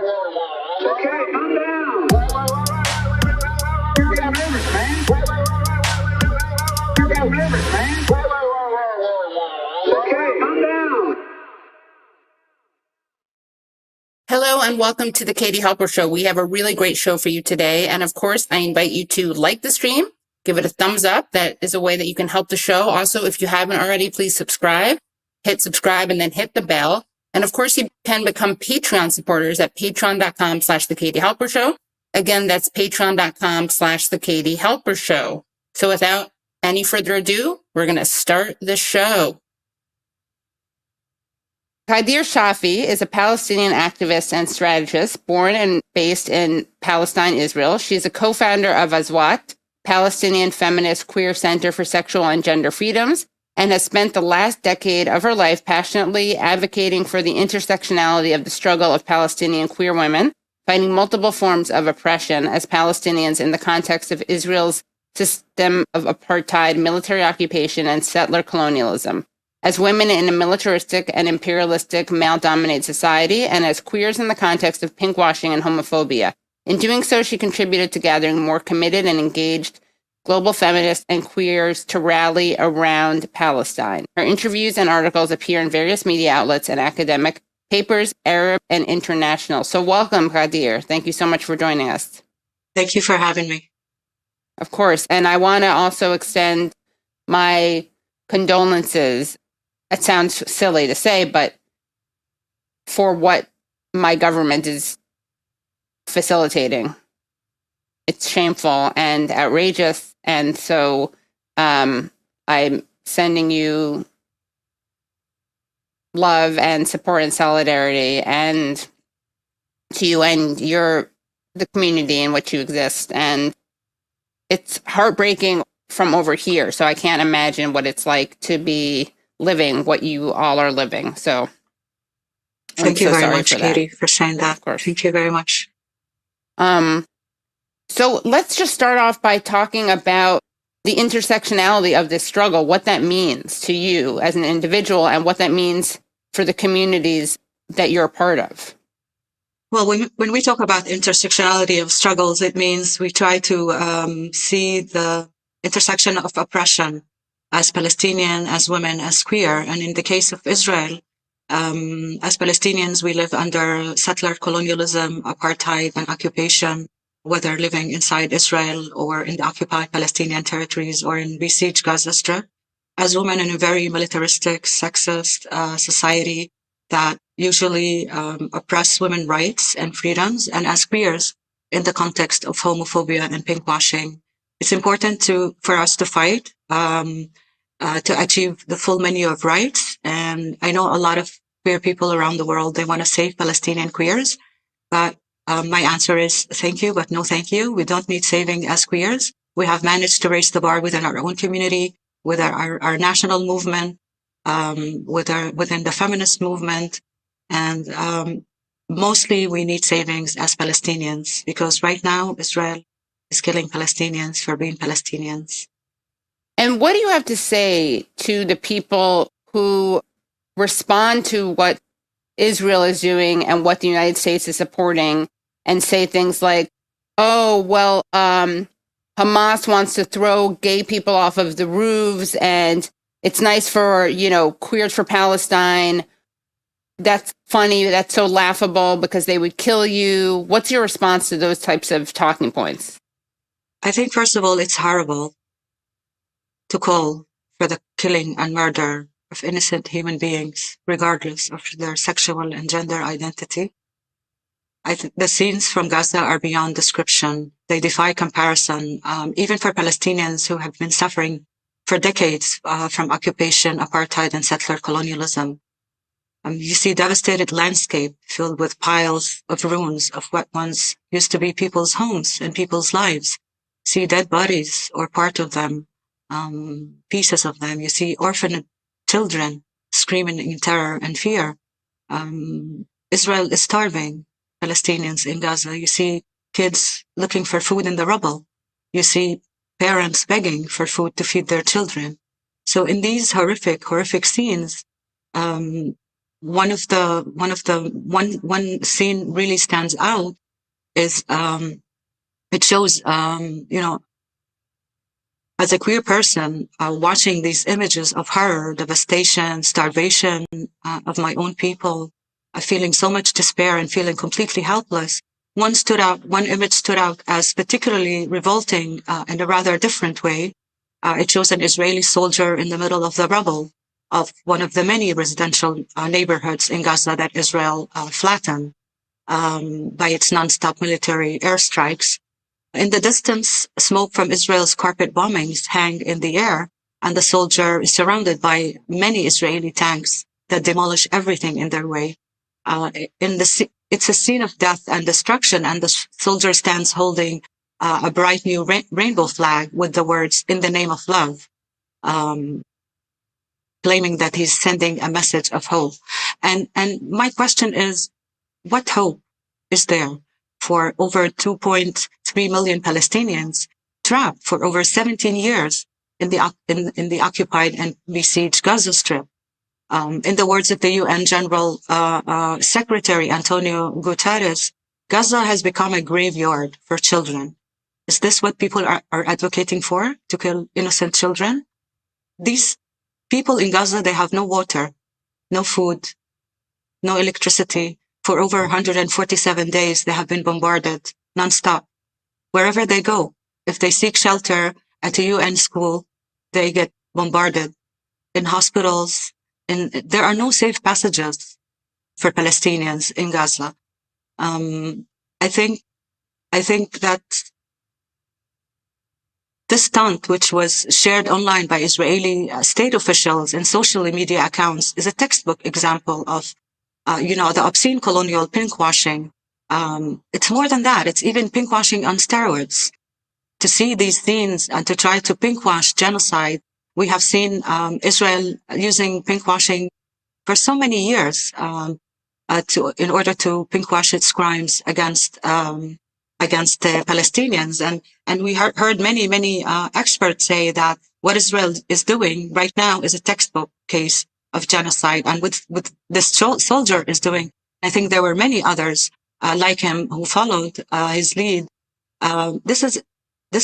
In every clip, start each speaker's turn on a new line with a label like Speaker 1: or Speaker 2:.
Speaker 1: Okay, calm down. You got nervous, man. You got nervous, man. Okay, calm down.
Speaker 2: Hello and welcome to the Katie Halper Show. We have a really great show for you today. And of course, I invite you to like the stream, give it a thumbs up. That is a way that you can help the show. Also, if you haven't already, please subscribe. Hit subscribe and then hit the bell. And of course, you can become Patreon supporters at patreon.com/The Katie Halper Show. Again, that's patreon.com/The Katie Halper Show. So without any further ado, we're going to start the show. Ghadir Shafie is a Palestinian activist and strategist born and based in Palestine, Israel. She is a co-founder of Aswat, Palestinian feminist-queer Center for Sexual and Gender Freedoms, and has spent the last decade of her life passionately advocating for the intersectionality of the struggle of Palestinian queer women, fighting multiple forms of oppression as Palestinians in the context of Israel's system of apartheid, military occupation, and settler colonialism, as women in a militaristic and imperialistic male-dominated society, and as queers in the context of pinkwashing and homophobia. In doing so, she contributed to gathering more committed and engaged global feminists and queers to rally around Palestine. Her interviews and articles appear in various media outlets and academic papers, Arab and international. So welcome, Ghadir. Thank you so much for joining us.
Speaker 3: Thank you for having me.
Speaker 2: Of course. And I want to also extend my condolences. It sounds silly to say, but for what my government is facilitating. It's shameful and outrageous. And so I'm sending you love and support and solidarity, and to you and the community in which you exist. And it's heartbreaking from over here. So I can't imagine what it's like to be living what you all are living. So
Speaker 3: thank you very much, Katie, for saying that.
Speaker 2: Of course.
Speaker 3: Thank you very much.
Speaker 2: So let's just start off by talking about the intersectionality of this struggle, what that means to you as an individual and what that means for the communities that you're a part of.
Speaker 3: Well, when we talk about intersectionality of struggles, it means we try to see the intersection of oppression as Palestinian, as women, as queer. And in the case of Israel, as Palestinians, we live under settler colonialism, apartheid, and occupation, whether living inside Israel or in the occupied Palestinian territories or in besieged Gaza Strip, as women in a very militaristic, sexist society that usually oppress women's rights and freedoms, and as queers in the context of homophobia and pinkwashing. It's important for us to fight to achieve the full menu of rights. And I know a lot of queer people around the world, they want to save Palestinian queers, but my answer is thank you, but no thank you. We don't need saving as queers. We have managed to raise the bar within our own community, within our national movement, within the feminist movement. And mostly we need savings as Palestinians, because right now Israel is killing Palestinians for being Palestinians.
Speaker 2: And what do you have to say to the people who respond to what Israel is doing and what the United States is supporting and say things like, oh, well, Hamas wants to throw gay people off of the roofs and it's nice for, queers for Palestine. That's funny. That's so laughable because they would kill you. What's your response to those types of talking points?
Speaker 3: I think, first of all, it's horrible to call for the killing and murder of innocent human beings, regardless of their sexual and gender identity. I think the scenes from Gaza are beyond description. They defy comparison, even for Palestinians who have been suffering for decades from occupation, apartheid, and settler colonialism. You see devastated landscape filled with piles of ruins of what once used to be people's homes and people's lives. See dead bodies or part of them, pieces of them. You see orphaned children screaming in terror and fear. Israel is starving Palestinians in Gaza. You see kids looking for food in the rubble. You see parents begging for food to feed their children. So in these horrific scenes, one scene really stands out is it shows as a queer person watching these images of horror, devastation, starvation of my own people, feeling so much despair and feeling completely helpless. One image stood out as particularly revolting in a rather different way. It shows an Israeli soldier in the middle of the rubble of one of the many residential neighborhoods in Gaza that Israel flattened by its nonstop military airstrikes. In the distance, smoke from Israel's carpet bombings hang in the air, and the soldier is surrounded by many Israeli tanks that demolish everything in their way. It's a scene of death and destruction, and the soldier stands holding a bright new rainbow flag with the words "In the name of love," claiming that he's sending a message of hope. And my question is, what hope is there for over 2.3 million Palestinians trapped for over 17 years in the occupied and besieged Gaza Strip? In the words of the UN General Secretary Antonio Guterres, Gaza has become a graveyard for children. Is this what people are advocating for, to kill innocent children? These people in Gaza, they have no water, no food, no electricity. For over 147 days, they have been bombarded nonstop. Wherever they go, if they seek shelter at a UN school, they get bombarded. In hospitals, there are no safe passages for Palestinians in Gaza. I think that this stunt, which was shared online by Israeli state officials and social media accounts, is a textbook example of the obscene colonial pinkwashing. It's more than that. It's even pinkwashing on steroids. To see these scenes and to try to pinkwash genocide, we have seen Israel using pinkwashing for so many years in order to pinkwash its crimes against the Palestinians. And we heard many experts say that what Israel is doing right now is a textbook case of genocide, and with this soldier is doing. I think there were many others like him who followed his lead. This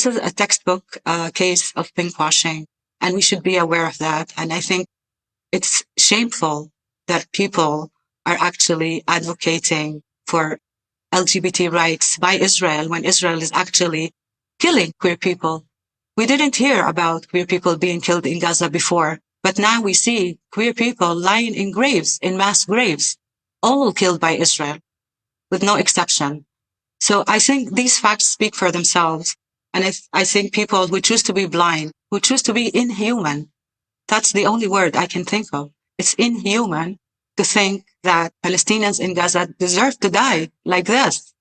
Speaker 3: is a textbook case of pinkwashing, and we should be aware of that. And I think it's shameful that people are actually advocating for LGBT rights by Israel when Israel is actually killing queer people. We didn't hear about queer people being killed in Gaza before. But now we see queer people lying in graves, in mass graves, all killed by Israel, with no exception. So I think these facts speak for themselves. And I think people who choose to be blind, who choose to be inhuman, that's the only word I can think of. It's inhuman to think that Palestinians in Gaza deserve to die like this,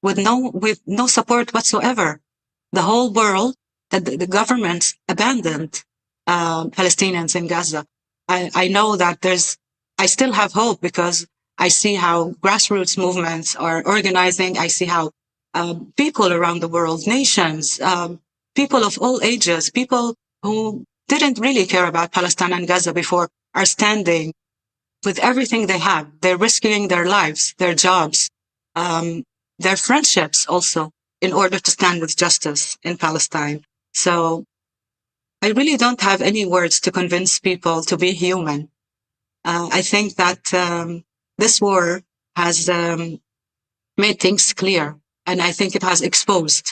Speaker 3: with no support whatsoever. The whole world, that the government abandoned Palestinians in Gaza. I know that I still have hope because I see how grassroots movements are organizing. I see how people around the world, nations, people of all ages, people who didn't really care about Palestine and Gaza before are standing with everything they have. They're risking their lives, their jobs, their friendships also in order to stand with justice in Palestine. So I really don't have any words to convince people to be human. I think that this war has made things clear, and I think it has exposed.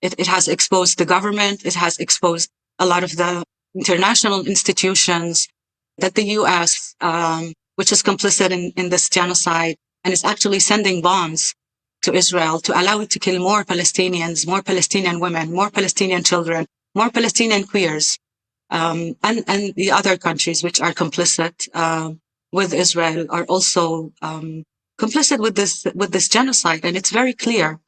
Speaker 3: It has exposed the government. It has exposed a lot of the international institutions, that the U.S., which is complicit in this genocide, and is actually sending bombs to Israel to allow it to kill more Palestinians, more Palestinian women, more Palestinian children, more Palestinian queers, and the other countries which are complicit with Israel are also complicit with this genocide, and it's very clear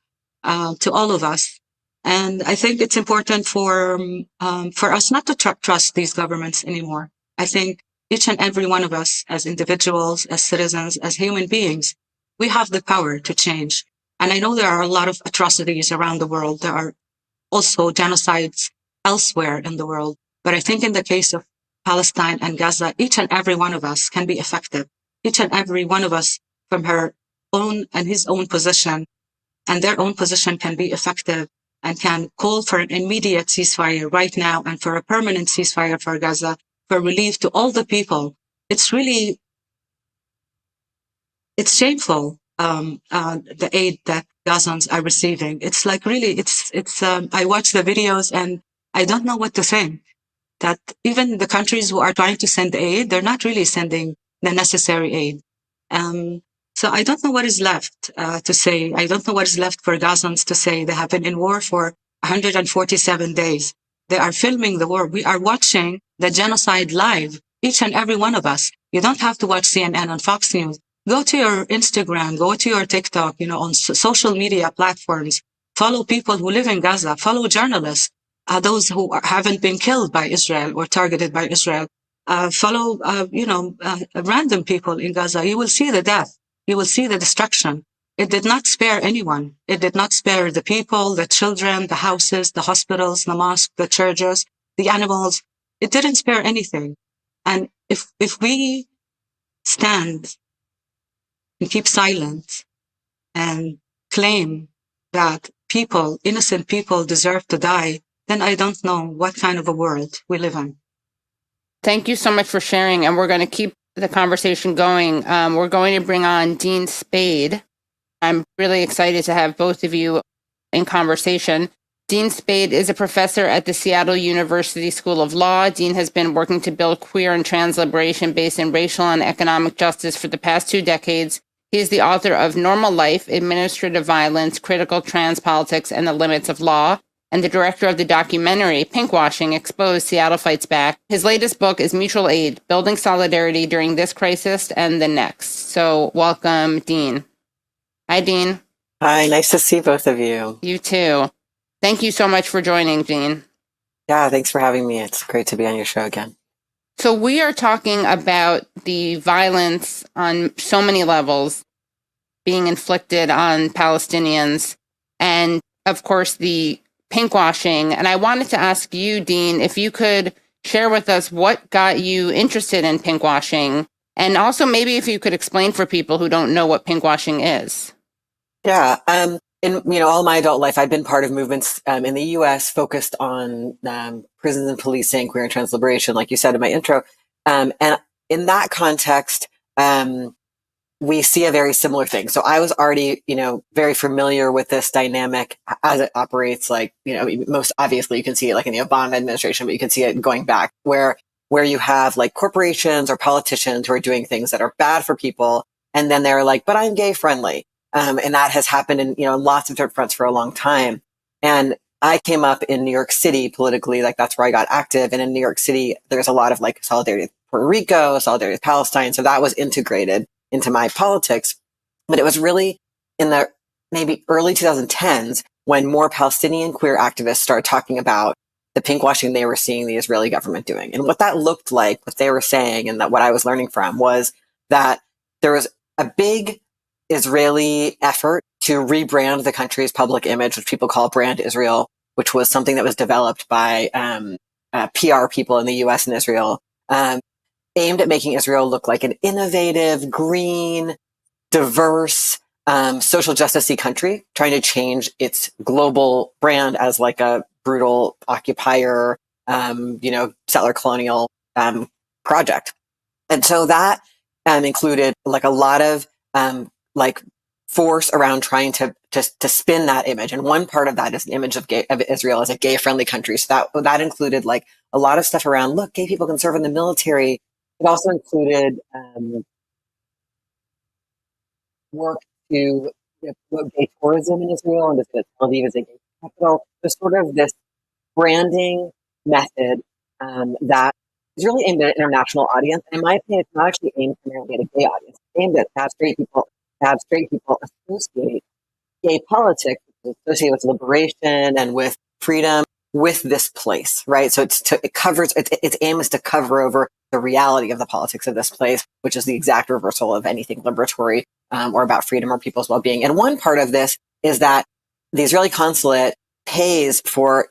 Speaker 3: to all of us. And I think it's important for us not to trust these governments anymore. I think each and every one of us, as individuals, as citizens, as human beings, we have the power to change. And I know there are a lot of atrocities around the world. There are also genocides elsewhere in the world. But I think in the case of Palestine and Gaza, each and every one of us can be effective each and every one of us from her own and his own position, and their own position can be effective and can call for an immediate ceasefire right now and for a permanent ceasefire for Gaza, for relief to all the people. It's really, it's shameful, the aid that Gazans are receiving. It's like really, I watch the videos and I don't know what to think. That even the countries who are trying to send aid, they're not really sending the necessary aid. So I don't know what is left to say. I don't know what is left for Gazans to say. They have been in war for 147 days. They are filming the war. We are watching the genocide live, each and every one of us. You don't have to watch CNN and Fox News. Go to your Instagram, go to your TikTok, on social media platforms. Follow people who live in Gaza. Follow journalists, those who haven't been killed by Israel or targeted by Israel. Follow, random people in Gaza. You will see the death. You will see the destruction. It did not spare anyone. It did not spare the people, the children, the houses, the hospitals, the mosques, the churches, the animals. It didn't spare anything. And if we stand and keep silent and claim that people, innocent people, deserve to die, then I don't know what kind of a world we live in.
Speaker 2: Thank you so much for sharing. And we're going to keep the conversation going. We're going to bring on Dean Spade. I'm really excited to have both of you in conversation. Dean Spade is a professor at the Seattle University School of Law. Dean has been working to build queer and trans liberation based in racial and economic justice for the past 2 decades. He is the author of Normal Life, Administrative Violence, Critical Trans Politics, and the Limits of Law, and the director of the documentary Pinkwashing Exposed, Seattle Fights Back. His latest book is Mutual Aid, Building Solidarity During This Crisis and the Next. So welcome, Dean. Hi, Dean.
Speaker 4: Hi, nice to see both of you.
Speaker 2: You too. Thank you so much for joining, Dean.
Speaker 4: Yeah, thanks for having me. It's great to be on your show again.
Speaker 2: So we are talking about the violence on so many levels being inflicted on Palestinians and, of course, the pinkwashing. And I wanted to ask you, Dean, if you could share with us what got you interested in pinkwashing, and also maybe if you could explain for people who don't know what pinkwashing is.
Speaker 4: Yeah, in all my adult life, I've been part of movements in the U.S. focused on prisons and policing, queer and trans liberation, like you said in my intro. And in that context, we see a very similar thing. So I was already, very familiar with this dynamic as it operates. Like, most obviously you can see it like in the Obama administration, but you can see it going back where you have like corporations or politicians who are doing things that are bad for people. And then they're like, but I'm gay friendly. And that has happened in, lots of different fronts for a long time. And I came up in New York City politically, like that's where I got active. And in New York City, there's a lot of like solidarity with Puerto Rico, solidarity with Palestine. So that was integrated into my politics. But it was really in the maybe early 2010s when more Palestinian queer activists started talking about the pinkwashing they were seeing the Israeli government doing. And what that looked like, what they were saying, and that what I was learning from was that there was a big Israeli effort to rebrand the country's public image, which people call Brand Israel, which was something that was developed by PR people in the US and Israel, aimed at making Israel look like an innovative, green, diverse, social justice-y country, trying to change its global brand as like a brutal occupier, settler colonial project. And so that included like a lot of like force around trying to spin that image. And one part of that is an image of Israel as a gay-friendly country. So that included like a lot of stuff around, look, gay people can serve in the military. It also included work to promote gay tourism in Israel and to say that Tel Aviv is a gay capital. There's sort of this branding method that is really aimed at an international audience. And in my opinion, it's not actually aimed primarily at a gay audience. It's aimed at have straight people associate gay politics, associate with liberation and with freedom with this place, right? So its aim is to cover over the reality of the politics of this place, which is the exact reversal of anything liberatory or about freedom or people's well-being. And one part of this is that the Israeli consulate pays for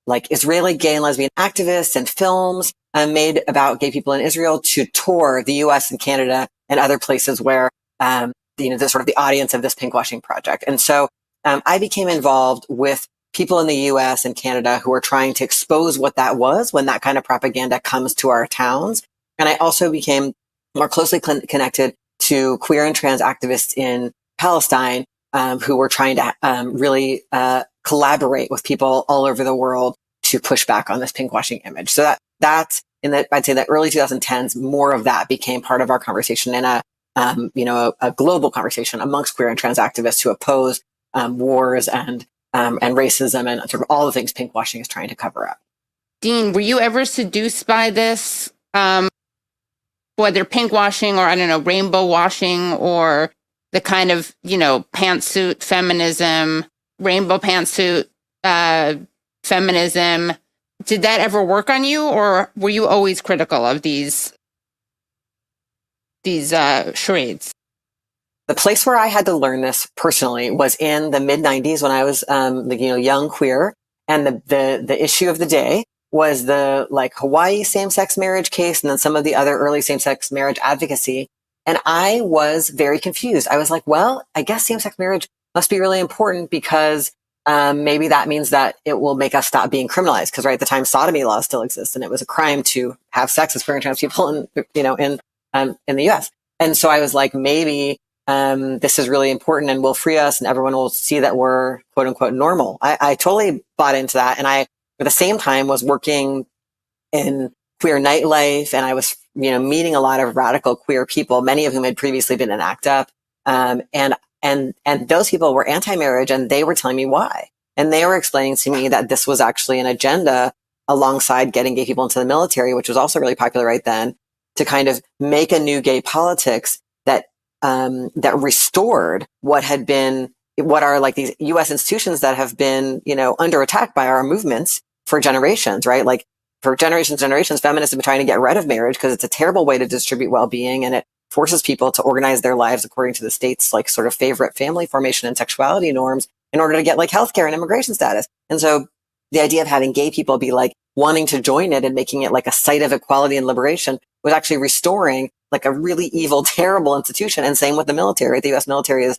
Speaker 4: like Israeli gay and lesbian activists and films made about gay people in Israel to tour the US and Canada and other places where, the sort of the audience of this pinkwashing project. And so I became involved with people in the US and Canada who are trying to expose what that was when that kind of propaganda comes to our towns. And I also became more closely connected to queer and trans activists in Palestine who were trying to really collaborate with people all over the world to push back on this pinkwashing image. So that's I'd say the early 2010s, more of that became part of our conversation in a global conversation amongst queer and trans activists who oppose wars and racism and sort of all the things pinkwashing is trying to cover up.
Speaker 2: Dean, were you ever seduced by this, whether pinkwashing or, I don't know, rainbow washing or the kind of, pantsuit feminism, rainbow pantsuit feminism? Did that ever work on you, or were you always critical of these charades?
Speaker 4: The place where I had to learn this personally was in the mid 90s when I was, young queer. And the issue of the day was the Hawaii same-sex marriage case and then some of the other early same-sex marriage advocacy. And I was very confused. I was like, well, I guess same-sex marriage must be really important because maybe that means that it will make us stop being criminalized. Because right at the time, sodomy laws still exist, and it was a crime to have sex with queer and trans people in the U.S. And so I was like, maybe this is really important and will free us, and everyone will see that we're quote unquote normal. I totally bought into that, and I at the same time was working in queer nightlife, and I was meeting a lot of radical queer people, many of whom had previously been in ACT UP, and those people were anti-marriage, and they were telling me why. And they were explaining to me that this was actually an agenda alongside getting gay people into the military, which was also really popular right then, to kind of make a new gay politics that restored what are these U.S. institutions that have been, under attack by our movements for generations, right? Like for generations, feminists have been trying to get rid of marriage because it's a terrible way to distribute well-being, and it forces people to organize their lives according to the state's sort of favorite family formation and sexuality norms in order to get healthcare and immigration status. And so the idea of having gay people be wanting to join it and making it a site of equality and liberation was actually restoring a really evil, terrible institution. And same with the military. The U.S. military is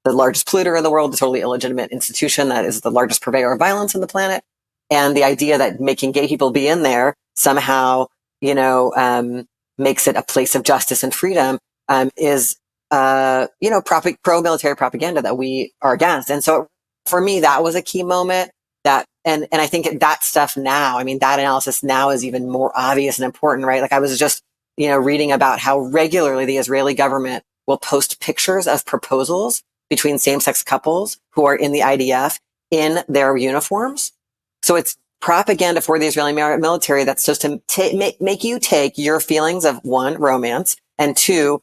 Speaker 4: the largest polluter in the world, a totally illegitimate institution that is the largest purveyor of violence on the planet. And the idea that making gay people be in there somehow, makes it a place of justice and freedom, is, pro-military propaganda that we are against. And so for me, that was a key moment and I think that stuff now, that analysis now is even more obvious and important, right? I was just, reading about how regularly the Israeli government will post pictures of proposals between same-sex couples who are in the IDF in their uniforms. So it's propaganda for the Israeli military that's just to make you take your feelings of one, romance, and two,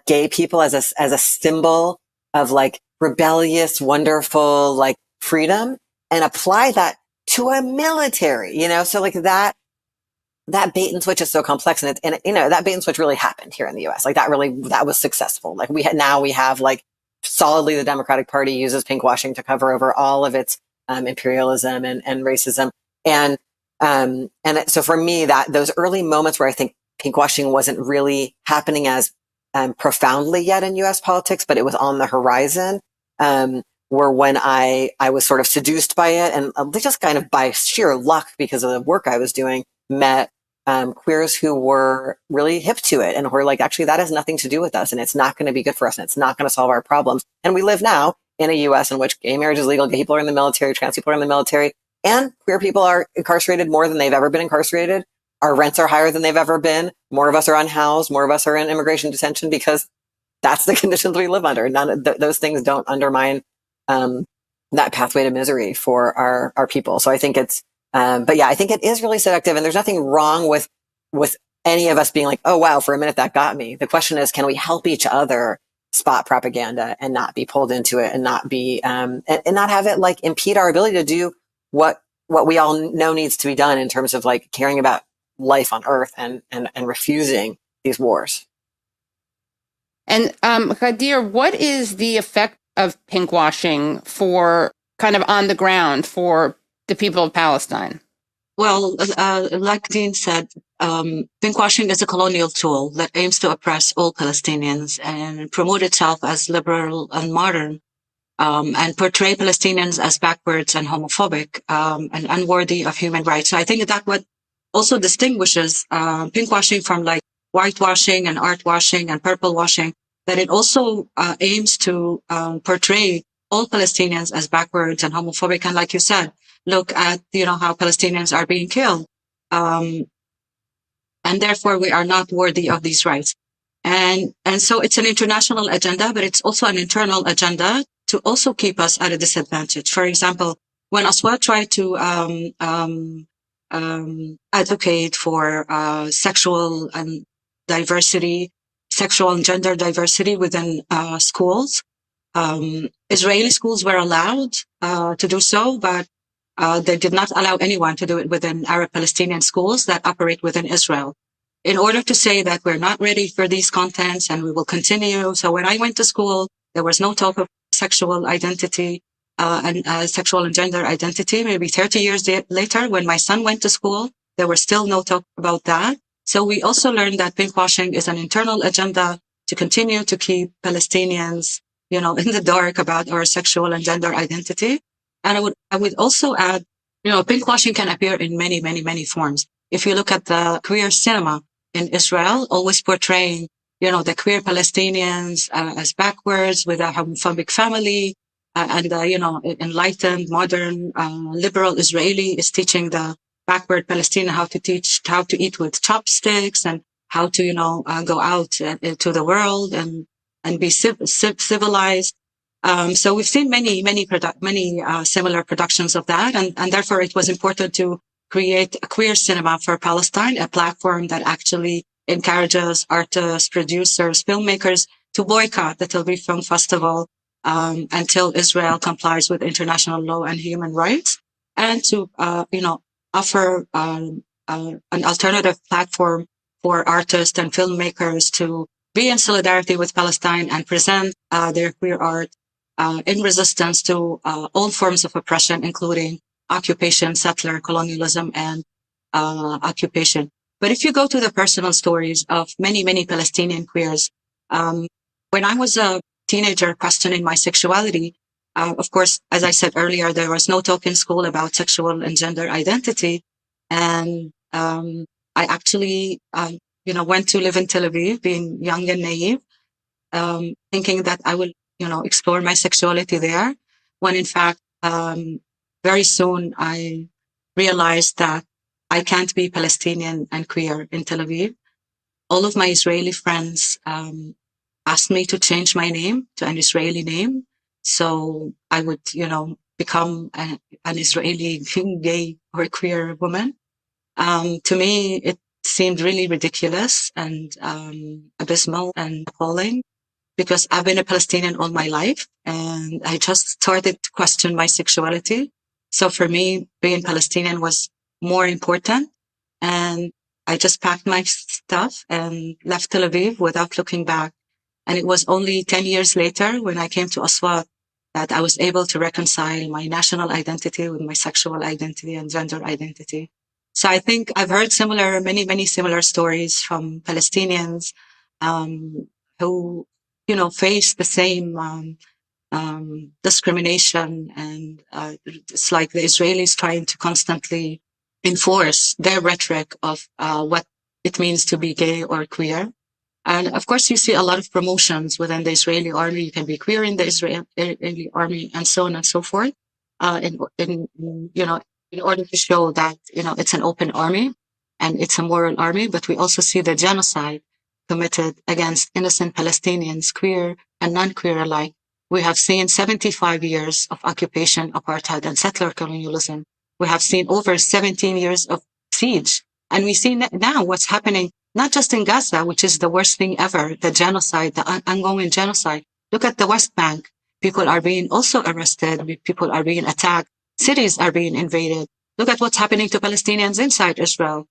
Speaker 4: gay people as a symbol of rebellious, wonderful, freedom, and apply that to a military, so that bait and switch is so complex, and that bait and switch really happened here in the US. That was successful. We have solidly the Democratic Party uses pinkwashing to cover over all of its imperialism and racism. And so for me, those early moments where I think pinkwashing wasn't really happening as profoundly yet in US politics, but it was on the horizon, were when I was sort of seduced by it, and just kind of by sheer luck because of the work I was doing, met queers who were really hip to it and were actually, that has nothing to do with us, and it's not going to be good for us, and it's not going to solve our problems. And we live now in a US in which gay marriage is legal, gay people are in the military, trans people are in the military, and queer people are incarcerated more than they've ever been incarcerated. Our rents are higher than they've ever been. More of us are unhoused. More of us are in immigration detention because that's the conditions we live under. None of those things don't undermine that pathway to misery for our people. So I think it's, but yeah, I think it is really seductive, and there's nothing wrong with any of us being oh wow, for a minute that got me. The question is, can we help each other spot propaganda and not be pulled into it, and not be, and not have it impede our ability to do what we all know needs to be done in terms of caring about life on Earth and refusing these wars.
Speaker 2: And Ghadir, what is the effect of pinkwashing for kind of on the ground for the people of Palestine?
Speaker 3: Well, like Dean said, pinkwashing is a colonial tool that aims to oppress all Palestinians and promote itself as liberal and modern, and portray Palestinians as backwards and homophobic, and unworthy of human rights. So I think that what also distinguishes pinkwashing from like whitewashing and art washing and purple washing, that it also aims to portray all Palestinians as backwards and homophobic. And like you said, look at, how Palestinians are being killed. And therefore we are not worthy of these rights. And so it's an international agenda, but it's also an internal agenda to also keep us at a disadvantage. For example, when Aswat tried to advocate for sexual and gender diversity within schools, Israeli schools were allowed to do so, but they did not allow anyone to do it within Arab Palestinian schools that operate within Israel, in order to say that we're not ready for these contents and we will continue. So when I went to school, there was no talk of sexual identity and sexual and gender identity. Maybe 30 years later, when my son went to school, there was still no talk about that. So we also learned that pinkwashing is an internal agenda to continue to keep Palestinians, in the dark about our sexual and gender identity. And I would also add, pinkwashing can appear in many, many, many forms. If you look at the queer cinema in Israel, always portraying, the queer Palestinians as backwards with a homophobic family, and enlightened, modern, liberal Israeli is teaching the backward Palestinian how to eat with chopsticks and how to, go out into the world and be civilized. So we've seen many similar productions of that, and therefore it was important to create a queer cinema for Palestine, a platform that actually encourages artists, producers, filmmakers to boycott the Tel Aviv Film Festival until Israel complies with international law and human rights, and to offer an alternative platform for artists and filmmakers to be in solidarity with Palestine and present their queer art in resistance to all forms of oppression, including occupation, settler, colonialism, and occupation. But if you go to the personal stories of many, many Palestinian queers, when I was a teenager questioning my sexuality, of course, as I said earlier, there was no talk in school about sexual and gender identity. And I actually, went to live in Tel Aviv, being young and naive, thinking that I will, explore my sexuality there, when in fact, very soon I realized that I can't be Palestinian and queer in Tel Aviv. All of my Israeli friends asked me to change my name to an Israeli name, so I would, become an Israeli gay or queer woman. To me, it seemed really ridiculous and abysmal and appalling, because I've been a Palestinian all my life and I just started to question my sexuality. So for me, being Palestinian was more important. And I just packed my stuff and left Tel Aviv without looking back. And it was only 10 years later, when I came to Aswat, that I was able to reconcile my national identity with my sexual identity and gender identity. So I think I've heard many similar stories from Palestinians who, face the same discrimination, and it's like the Israelis trying to constantly enforce their rhetoric of what it means to be gay or queer. And of course, you see a lot of promotions within the Israeli army. You can be queer in the Israeli army, and so on and so forth. In order to show that it's an open army and it's a moral army. But we also see the genocide committed against innocent Palestinians, queer and non-queer alike. We have seen 75 years of occupation, apartheid, and settler colonialism. We have seen over 17 years of siege. And we see now what's happening, not just in Gaza, which is the worst thing ever, the genocide, the ongoing genocide. Look at the West Bank. People are being also arrested. People are being attacked. Cities are being invaded. Look at what's happening to Palestinians inside Israel.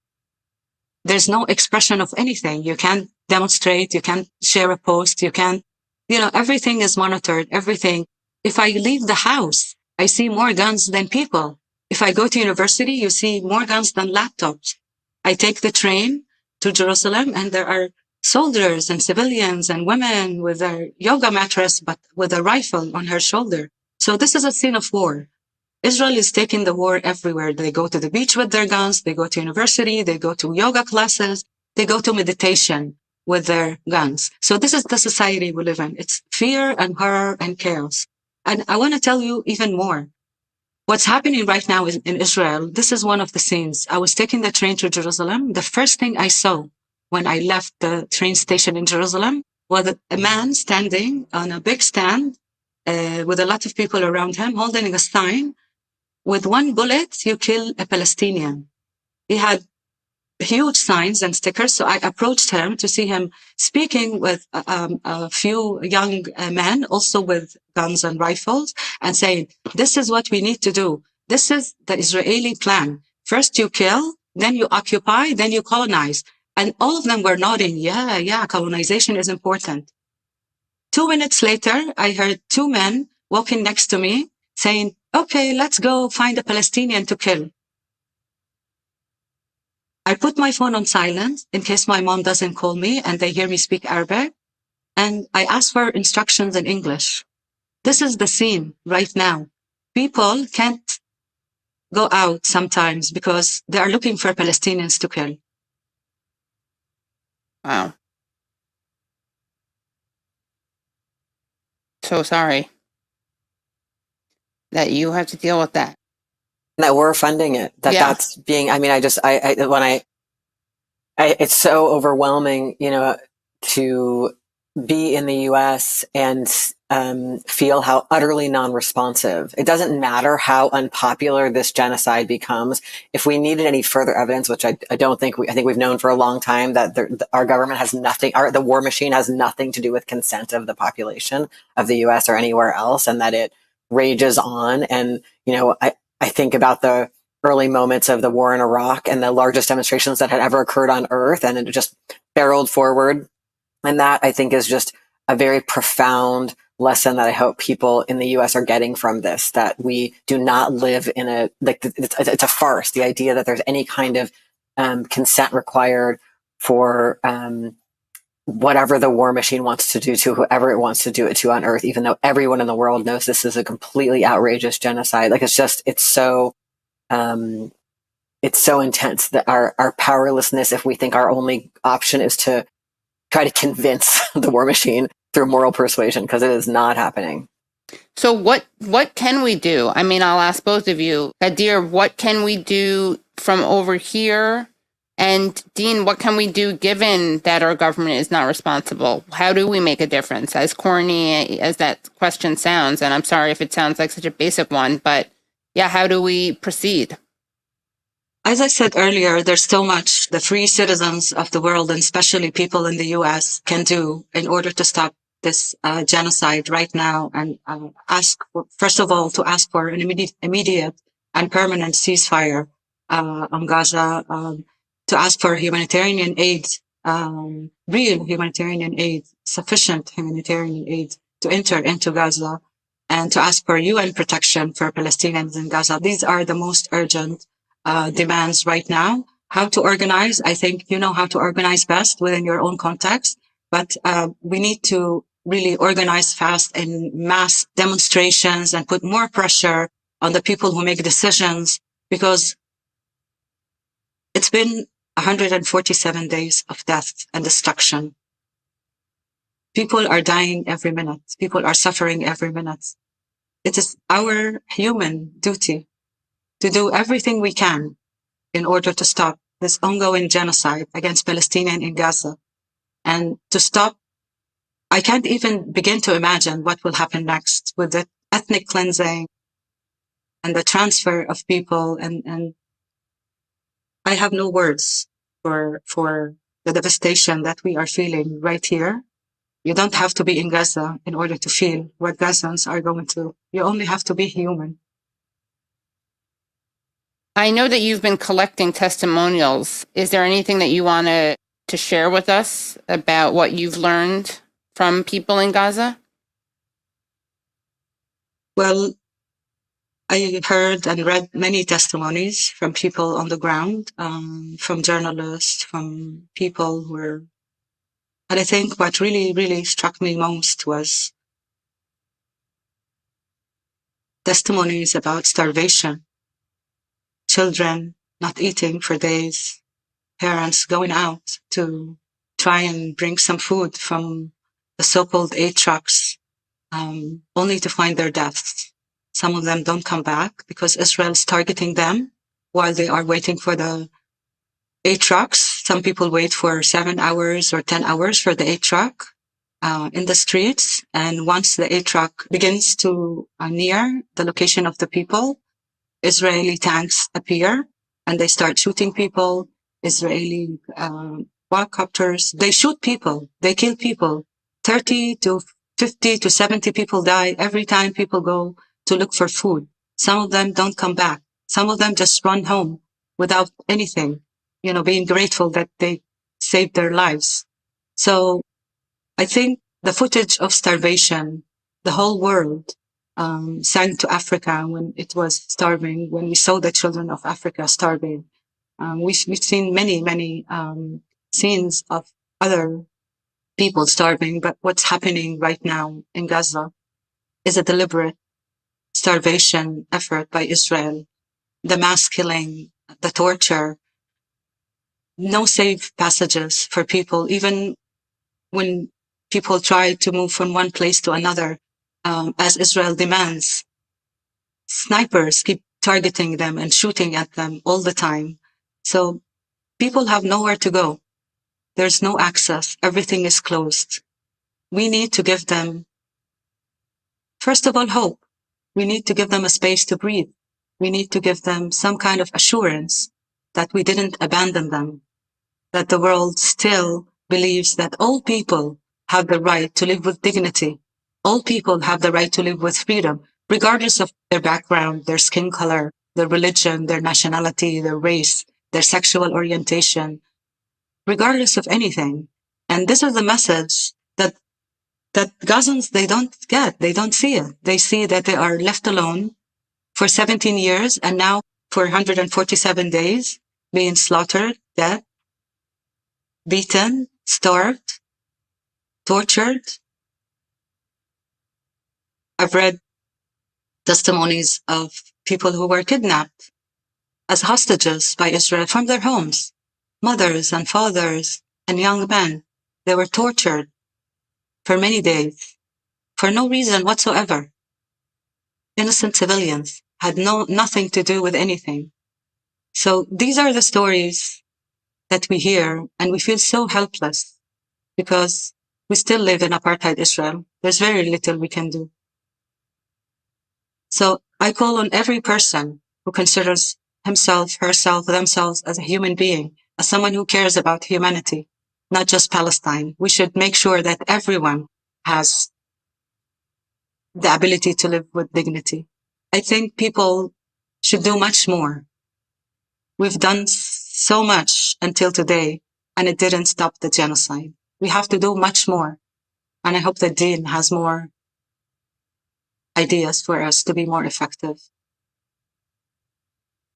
Speaker 3: There's no expression of anything. You can't demonstrate. You can't share a post. You can't, everything is monitored, everything. If I leave the house, I see more guns than people. If I go to university, you see more guns than laptops. I take the train to Jerusalem, and there are soldiers and civilians and women with their yoga mattress, but with a rifle on her shoulder. So this is a scene of war. Israel is taking the war everywhere. They go to the beach with their guns. They go to university. They go to yoga classes. They go to meditation with their guns. So this is the society we live in. It's fear and horror and chaos. And I want to tell you even more. What's happening right now in Israel, this is one of the scenes. I was taking the train to Jerusalem. The first thing I saw when I left the train station in Jerusalem was a man standing on a big stand with a lot of people around him holding a sign. With one bullet, you kill a Palestinian. He had huge signs and stickers. So I approached him to see him speaking with a few young men, also with guns and rifles, and saying, this is what we need to do. This is the Israeli plan. First you kill, then you occupy, then you colonize. And all of them were nodding, yeah, colonization is important. 2 minutes later, I heard two men walking next to me saying, okay, let's go find a Palestinian to kill. I put my phone on silent in case my mom doesn't call me and they hear me speak Arabic. And I ask for instructions in English. This is the scene right now. People can't go out sometimes because they are looking for Palestinians to kill.
Speaker 2: Wow. So sorry that you have to deal with that.
Speaker 4: That we're funding it. That's being, I mean, it's so overwhelming, to be in the US and feel how utterly non-responsive. It doesn't matter how unpopular this genocide becomes. If we needed any further evidence, which I don't think I think we've known for a long time that our government has nothing, the war machine has nothing to do with consent of the population of the US or anywhere else, and that it rages on. And, I think about the early moments of the war in Iraq and the largest demonstrations that had ever occurred on earth, and it just barreled forward. And that, I think, is just a very profound lesson that I hope people in the US are getting from this, that we do not live in it's a farce. The idea that there's any kind of consent required for whatever the war machine wants to do to whoever it wants to do it to on earth, even though everyone in the world knows this is a completely outrageous genocide. Like, it's so intense that our powerlessness, if we think our only option is to try to convince the war machine through moral persuasion, because it is not happening.
Speaker 2: So what can we do? I mean, I'll ask both of you. Ghadir, what can we do from over here? And Dean, what can we do given that our government is not responsible? How do we make a difference? As corny as that question sounds, and I'm sorry if it sounds like such a basic one, but yeah, how do we proceed?
Speaker 3: As I said earlier, there's so much the free citizens of the world, and especially people in the US, can do in order to stop this genocide right now, and first of all, to ask for an immediate and permanent ceasefire on Gaza, to ask for humanitarian aid, real humanitarian aid, sufficient humanitarian aid to enter into Gaza, and to ask for UN protection for Palestinians in Gaza. These are the most urgent demands right now. How to organize? I think you know how to organize best within your own context, but we need to really organize fast in mass demonstrations and put more pressure on the people who make decisions, because it's been 147 days of death and destruction. People are dying every minute. People are suffering every minute. It is our human duty to do everything we can in order to stop this ongoing genocide against Palestinians in Gaza, and to stop. I can't even begin to imagine what will happen next with the ethnic cleansing and the transfer of people, and I have no words for the devastation that we are feeling right here. You don't have to be in Gaza in order to feel what Gazans are going through. You only have to be human.
Speaker 2: I know that you've been collecting testimonials. Is there anything that you want to share with us about what you've learned from people in Gaza?
Speaker 3: Well, I heard and read many testimonies from people on the ground, from journalists, from people who were, and I think what really, really struck me most was testimonies about starvation, children not eating for days, parents going out to try and bring some food from the so-called aid trucks, only to find their deaths. Some of them don't come back because Israel is targeting them while they are waiting for the aid trucks. Some people wait for 7 hours or 10 hours for the aid truck in the streets. And once the aid truck begins to near the location of the people, Israeli tanks appear and they start shooting people. Israeli quadcopters, they shoot people, they kill people. 30 to 50 to 70 people die every time people go to look for food. Some of them don't come back. Some of them just run home without anything, being grateful that they saved their lives. So I think the footage of starvation, the whole world sang to Africa when it was starving, when we saw the children of Africa starving. We've seen many scenes of other people starving, but what's happening right now in Gaza is a deliberate starvation effort by Israel. The mass killing, the torture, no safe passages for people, even when people try to move from one place to another, as Israel demands. Snipers keep targeting them and shooting at them all the time. So people have nowhere to go. There's no access. Everything is closed. We need to give them, first of all, hope. We need to give them a space to breathe. We need to give them some kind of assurance that we didn't abandon them, that the world still believes that all people have the right to live with dignity. All people have the right to live with freedom, regardless of their background, their skin color, their religion, their nationality, their race, their sexual orientation, regardless of anything. And this is the message that Gazans, they don't get, they don't see it. They see that they are left alone for 17 years and now for 147 days being slaughtered, dead, beaten, starved, tortured. I've read testimonies of people who were kidnapped as hostages by Israel from their homes, mothers and fathers and young men. They were tortured for many days for no reason whatsoever. Innocent civilians had nothing to do with anything. So these are the stories that we hear, and we feel so helpless because we still live in apartheid Israel. There's very little we can do. So I call on every person who considers himself, herself, themselves as a human being, as someone who cares about humanity, not just Palestine. We should make sure that everyone has the ability to live with dignity. I think people should do much more. We've done so much until today, and it didn't stop the genocide. We have to do much more. And I hope that Dean has more ideas for us to be more effective.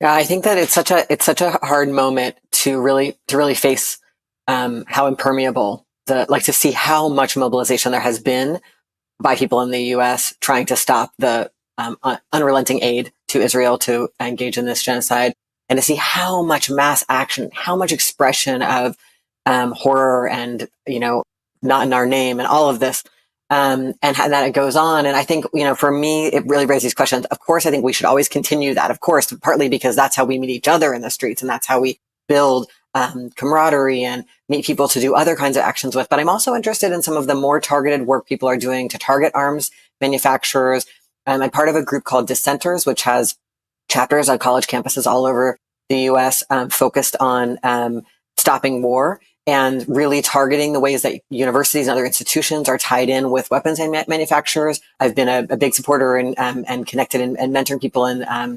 Speaker 4: Yeah, I think that it's such a hard moment to really face how impermeable to see how much mobilization there has been by people in the U.S. trying to stop the unrelenting aid to Israel to engage in this genocide, and to see how much mass action, how much expression of horror and not in our name and all of this. And that it goes on. And I think, for me, it really raises questions. Of course, I think we should always continue that, of course, partly because that's how we meet each other in the streets and that's how we build camaraderie and meet people to do other kinds of actions with. But I'm also interested in some of the more targeted work people are doing to target arms manufacturers. I'm part of a group called Dissenters, which has chapters on college campuses all over the U.S. Focused on stopping war and really targeting the ways that universities and other institutions are tied in with weapons manufacturers. I've been a big supporter and connected and mentoring people in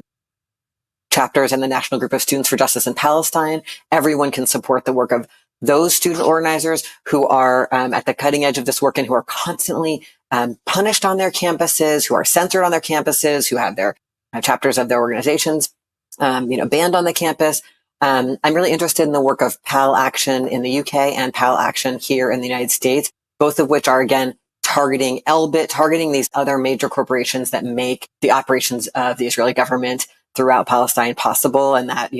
Speaker 4: chapters in the National Group of Students for Justice in Palestine. Everyone can support the work of those student organizers who are at the cutting edge of this work and who are constantly punished on their campuses, who are censored on their campuses, who have their chapters of their organizations, banned on the campus. I'm really interested in the work of PAL Action in the UK and PAL Action here in the United States, both of which are, again, targeting Elbit, targeting these other major corporations that make the operations of the Israeli government throughout Palestine possible, and that,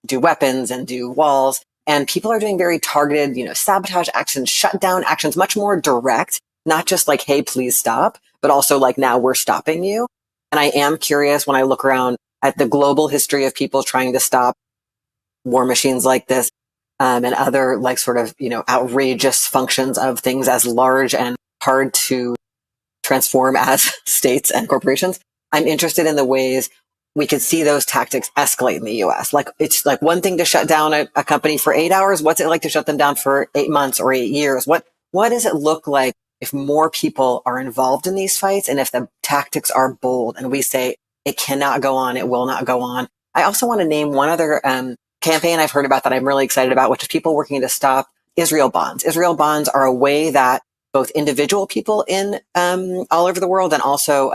Speaker 4: do weapons and do walls. And people are doing very targeted, sabotage actions, shutdown actions, much more direct, not just like, hey, please stop, but also like, now we're stopping you. And I am curious when I look around at the global history of people trying to stop war machines like this, and other like sort of, outrageous functions of things as large and hard to transform as states and corporations. I'm interested in the ways we could see those tactics escalate in the US. Like, it's like one thing to shut down a company for 8 hours. What's it like to shut them down for 8 months or 8 years? What does it look like if more people are involved in these fights, and if the tactics are bold and we say it cannot go on, it will not go on? I also want to name one other campaign I've heard about that I'm really excited about, which is people working to stop Israel bonds. Israel bonds are a way that both individual people in all over the world, and also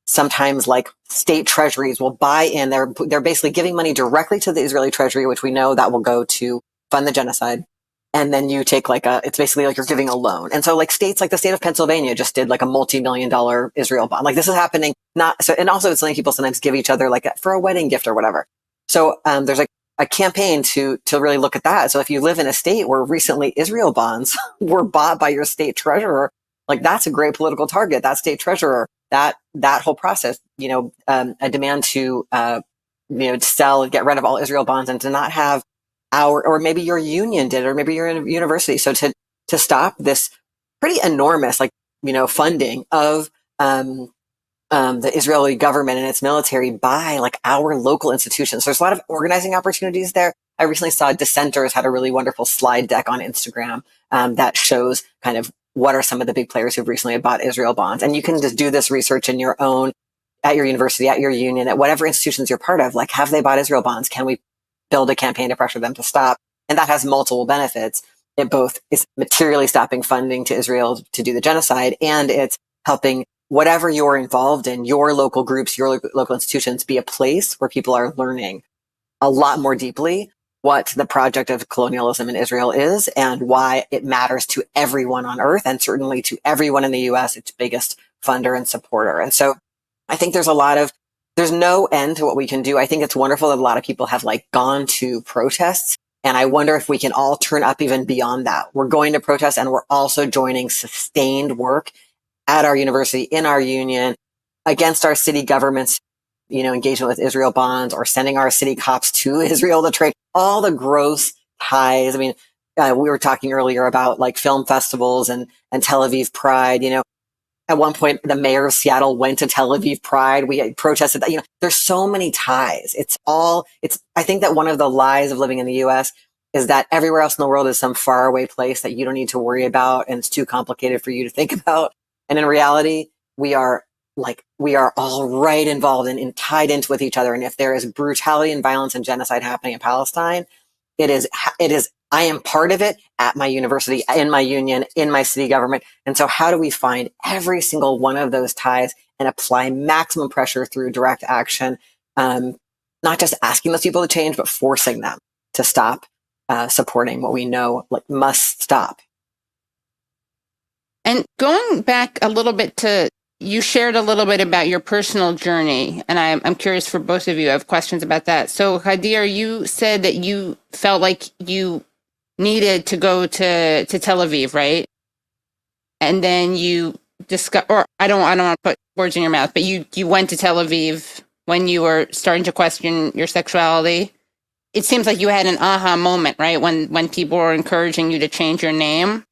Speaker 4: sometimes like state treasuries will buy in. They're basically giving money directly to the Israeli treasury, which we know that will go to fund the genocide. And then you take it's basically like you're giving a loan. And so like states like the state of Pennsylvania just did like a multi-million-dollar Israel bond. Like this is happening and also it's something people sometimes give each other like for a wedding gift or whatever. So there's like a campaign to really look at that. So if you live in a state where recently Israel bonds were bought by your state treasurer, like that's a great political target. That state treasurer, that whole process, a demand to, sell and get rid of all Israel bonds and to not have or maybe your union did, or maybe you're in a university. So to stop this pretty enormous, funding of, the Israeli government and its military by like our local institutions. There's a lot of organizing opportunities there. I recently saw Dissenters had a really wonderful slide deck on Instagram that shows kind of what are some of the big players who've recently bought Israel bonds. And you can just do this research in your own, at your university, at your union, at whatever institutions you're part of. Like, have they bought Israel bonds? Can we build a campaign to pressure them to stop? And that has multiple benefits. It both is materially stopping funding to Israel to do the genocide, and it's helping whatever you're involved in, your local groups, your local institutions, be a place where people are learning a lot more deeply what the project of colonialism in Israel is and why it matters to everyone on earth, and certainly to everyone in the US, its biggest funder and supporter. And so I think there's no end to what we can do. I think it's wonderful that a lot of people have gone to protests. And I wonder if we can all turn up even beyond that. We're going to protest, and we're also joining sustained work at our university, in our union, against our city governments, engagement with Israel bonds, or sending our city cops to Israel to trade. All the gross ties. I mean, we were talking earlier about film festivals and Tel Aviv Pride. At one point, the mayor of Seattle went to Tel Aviv Pride. We protested that. There's so many ties. I think that one of the lies of living in the US is that everywhere else in the world is some faraway place that you don't need to worry about, and it's too complicated for you to think about. And in reality, we are all right involved and tied into with each other. And if there is brutality and violence and genocide happening in Palestine, it is, I am part of it at my university, in my union, in my city government. And so how do we find every single one of those ties and apply maximum pressure through direct action? Not just asking those people to change, but forcing them to stop supporting what we know must stop.
Speaker 2: And going back a little bit you shared a little bit about your personal journey, and I'm curious for both of you. I have questions about that. So, Ghadir, you said that you felt like you needed to go to Tel Aviv, right? And then you I don't want to put words in your mouth, but you went to Tel Aviv when you were starting to question your sexuality. It seems like you had an aha moment, right? When people were encouraging you to change your name.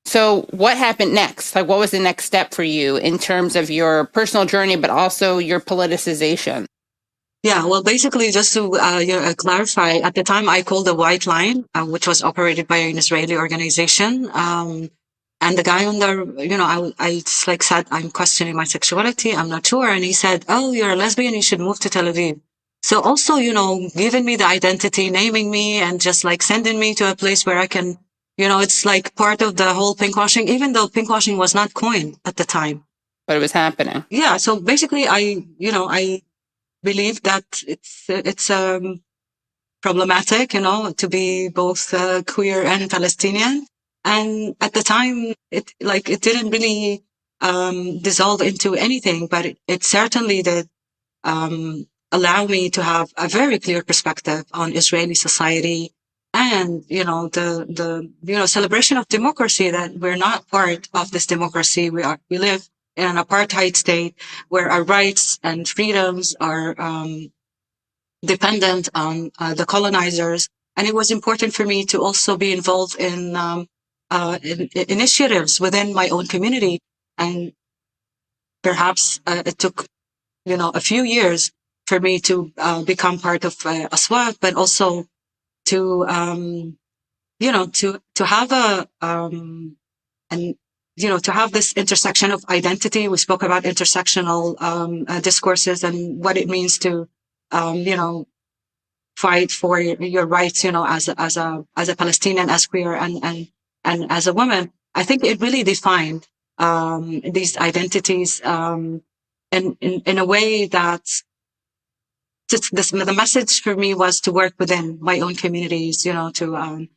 Speaker 2: So what happened next? What was the next step for you in terms of your personal journey, but also your politicization?
Speaker 3: Yeah, well, basically, just to clarify, at the time I called the White Line, which was operated by an Israeli organization. And the guy on there, I said, I'm questioning my sexuality. I'm not sure. And he said, oh, you're a lesbian. You should move to Tel Aviv. So also, giving me the identity, naming me, and just sending me to a place where I can, it's part of the whole pinkwashing, even though pinkwashing was not coined at the time.
Speaker 2: But it was happening.
Speaker 3: Yeah. So basically, I believe that it's problematic, to be both queer and Palestinian. And at the time, it didn't really dissolve into anything, but it certainly did allow me to have a very clear perspective on Israeli society and, the celebration of democracy, that we're not part of this democracy. We live in an apartheid state where our rights and freedoms are dependent on the colonizers. And it was important for me to also be involved in initiatives within my own community. And perhaps it took, a few years for me to become part of Aswat, but also to, to have to have this intersection of identity. We spoke about intersectional discourses and what it means to, fight for your rights, as a Palestinian, as queer, and as a woman. I think it really defined these identities in a way that the message for me was to work within my own communities, to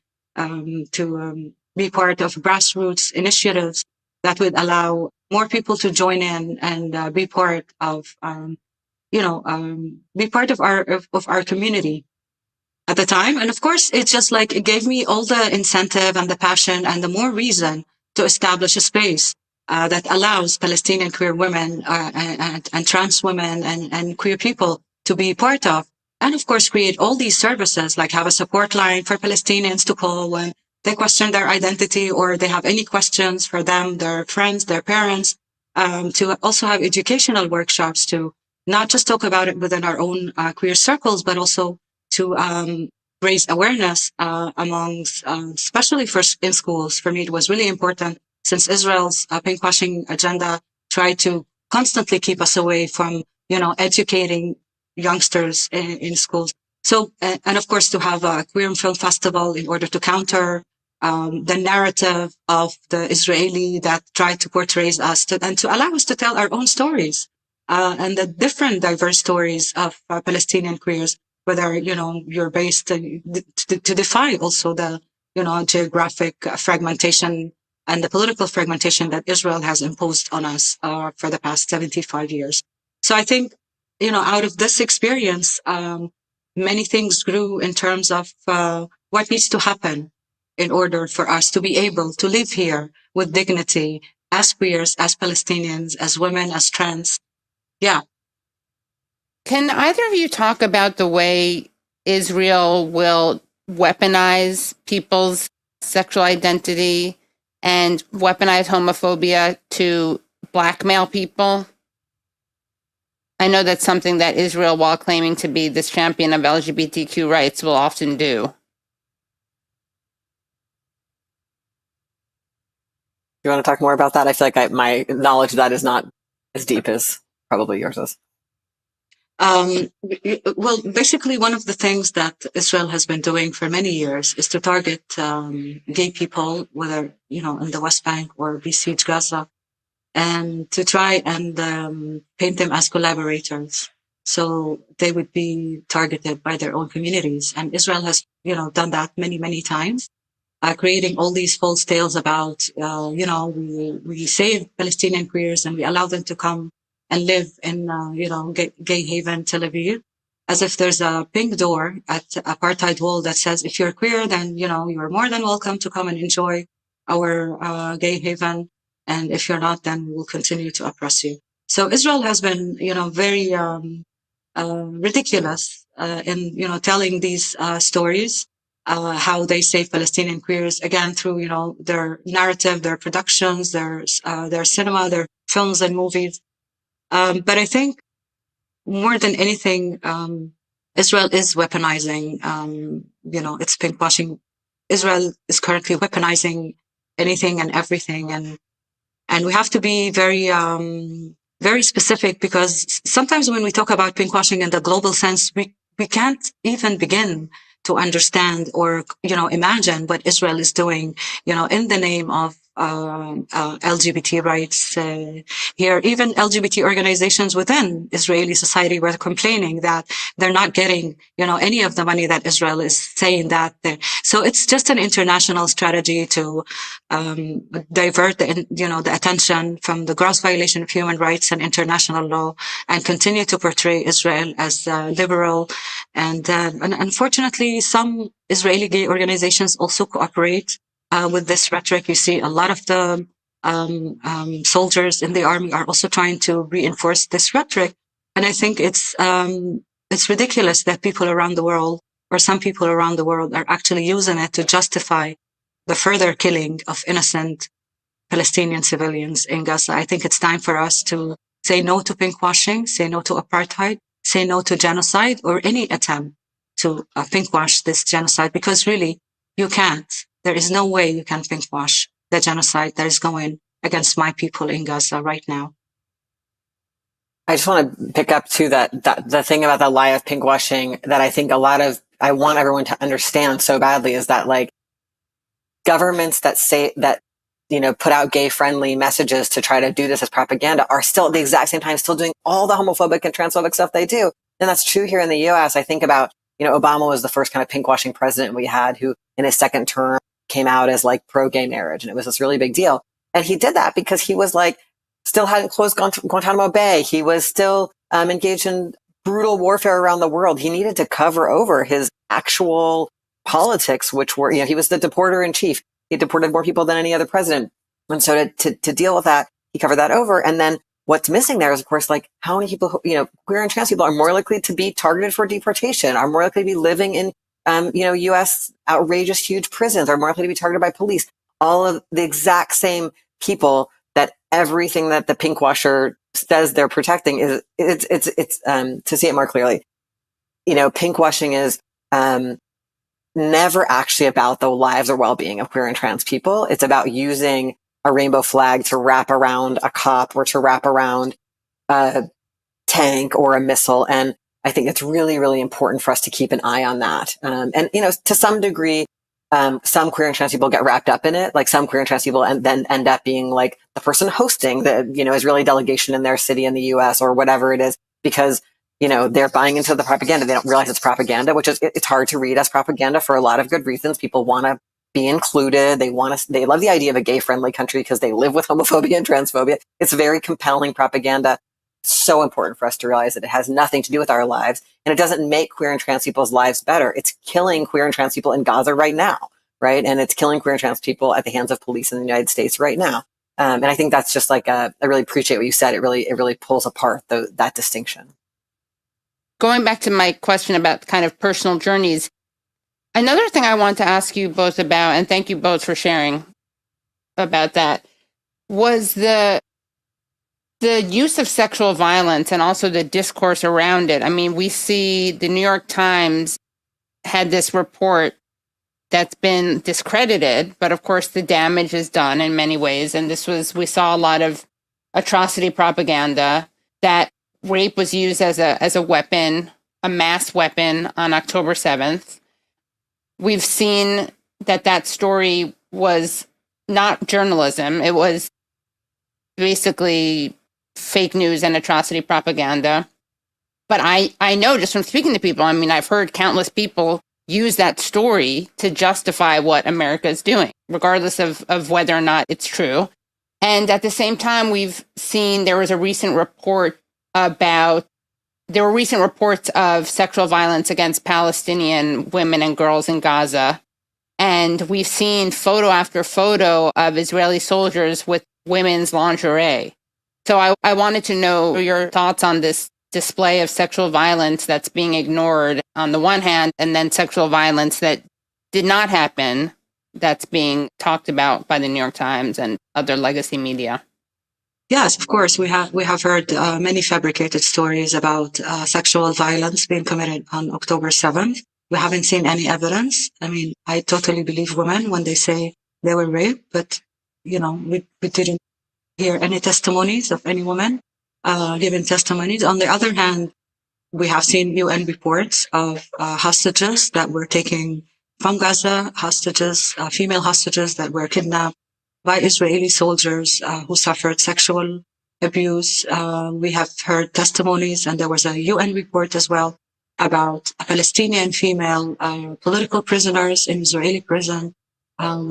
Speaker 3: be part of grassroots initiatives that would allow more people to join in and be part of, be part of our community at the time. And of course, it's just like it gave me all the incentive and the passion and the more reason to establish a space that allows Palestinian queer women and trans women and queer people to be part of. And of course, create all these services, like have a support line for Palestinians to call when they question their identity or they have any questions for them, their friends, their parents, to also have educational workshops to not just talk about it within our own queer circles, but also to raise awareness amongst, especially in schools. For me, it was really important since Israel's pinkwashing agenda tried to constantly keep us away from, educating youngsters in schools. So, and of course, to have a queer film festival in order to counter the narrative of the Israeli that tried to portray us and to allow us to tell our own stories and the different diverse stories of Palestinian queers, whether, you're based to defy also the, geographic fragmentation and the political fragmentation that Israel has imposed on us for the past 75 years. So I think, out of this experience, many things grew in terms of what needs to happen in order for us to be able to live here with dignity as queers, as Palestinians, as women, as trans. Yeah.
Speaker 2: Can either of you talk about the way Israel will weaponize people's sexual identity and weaponize homophobia to blackmail people? I know that's something that Israel, while claiming to be this champion of LGBTQ rights, will often do.
Speaker 4: You want to talk more about that? I feel like my knowledge of that is not as deep as probably yours is.
Speaker 3: Well, basically, one of the things that Israel has been doing for many years is to target gay people, whether, in the West Bank or besiege Gaza, and to try and paint them as collaborators. So they would be targeted by their own communities. And Israel has, done that many, many times, creating all these false tales about, we save Palestinian queers and we allow them to come and live in, gay haven, Tel Aviv, as if there's a pink door at apartheid wall that says, if you're queer, then, you're more than welcome to come and enjoy our gay haven. And if you're not, then we'll continue to oppress you. So Israel has been, very ridiculous in, telling these stories, how they save Palestinian queers, again, through, their narrative, their productions, their cinema, their films and movies. But I think more than anything, Israel is weaponizing, it's pinkwashing. Israel is currently weaponizing anything and everything. And we have to be very, very specific, because sometimes when we talk about pinkwashing in the global sense, we can't even begin to understand or, imagine what Israel is doing, in the name of LGBT rights here. Even LGBT organizations within Israeli society were complaining that they're not getting, any of the money that Israel is saying that. So it's just an international strategy to divert the attention from the gross violation of human rights and international law, and continue to portray Israel as liberal. And unfortunately, some Israeli gay organizations also cooperate with this rhetoric. You see a lot of the soldiers in the army are also trying to reinforce this rhetoric. And I think it's ridiculous that people around the world, or some people around the world, are actually using it to justify the further killing of innocent Palestinian civilians in Gaza. I think it's time for us to say no to pinkwashing, say no to apartheid, say no to genocide, or any attempt to pinkwash this genocide, because really, you can't. There is no way you can pinkwash the genocide that is going against my people in Gaza right now.
Speaker 4: I just want to pick up to that the thing about the lie of pinkwashing that I think I want everyone to understand so badly is that, like, governments that say that, put out gay friendly messages to try to do this as propaganda are still at the exact same time still doing all the homophobic and transphobic stuff they do. And that's true here in the US. I think about, Obama was the first kind of pinkwashing president we had, who in his second term came out as like pro-gay marriage. And it was this really big deal. And he did that because he was like, still hadn't closed Guantanamo Bay. He was still engaged in brutal warfare around the world. He needed to cover over his actual politics, which were, he was the deporter in chief. He deported more people than any other president. And so to deal with that, he covered that over. And then what's missing there is, of course, like how many people, queer and trans people are more likely to be targeted for deportation, are more likely to be living in, U.S. outrageous, huge prisons, are more likely to be targeted by police. All of the exact same people that everything that the pinkwasher says they're protecting is, it's to see it more clearly, pinkwashing is, never actually about the lives or well-being of queer and trans people. It's about using a rainbow flag to wrap around a cop or to wrap around a tank or a missile. And I think it's really, really important for us to keep an eye on that. And, to some degree, some queer and trans people get wrapped up in it. Like some queer and trans people and then end up being like the person hosting the, Israeli delegation in their city in the US or whatever it is, because they're buying into the propaganda. They don't realize it's propaganda, which is, it's hard to read as propaganda for a lot of good reasons. People want to be included. They love the idea of a gay friendly country because they live with homophobia and transphobia. It's very compelling propaganda. So important for us to realize that it has nothing to do with our lives, and it doesn't make queer and trans people's lives better. It's killing queer and trans people in Gaza right now, right? And it's killing queer and trans people at the hands of police in the United States right now. And I think that's just like, I really appreciate what you said. It really pulls apart that distinction.
Speaker 2: Going back to my question about kind of personal journeys, another thing I want to ask you both about, and thank you both for sharing about that, was the use of sexual violence and also the discourse around it. I mean, we see the New York Times had this report that's been discredited, but of course the damage is done in many ways. And we saw a lot of atrocity propaganda, that rape was used as a weapon, a mass weapon on October 7th. We've seen that story was not journalism. It was basically fake news and atrocity propaganda. But I know just from speaking to people, I mean, I've heard countless people use that story to justify what America is doing, regardless of whether or not it's true. And at the same time, we've seen there were recent reports of sexual violence against Palestinian women and girls in Gaza. And we've seen photo after photo of Israeli soldiers with women's lingerie. So I wanted to know your thoughts on this display of sexual violence that's being ignored on the one hand, and then sexual violence that did not happen that's being talked about by the New York Times and other legacy media.
Speaker 3: Yes, of course. We have heard many fabricated stories about sexual violence being committed on October 7th. We haven't seen any evidence. I mean, I totally believe women when they say they were raped, but, we didn't hear any testimonies of any woman giving testimonies. On the other hand, we have seen UN reports of hostages that were taken from Gaza, female hostages that were kidnapped by Israeli soldiers who suffered sexual abuse. We have heard testimonies, and there was a UN report as well about Palestinian female political prisoners in Israeli prison,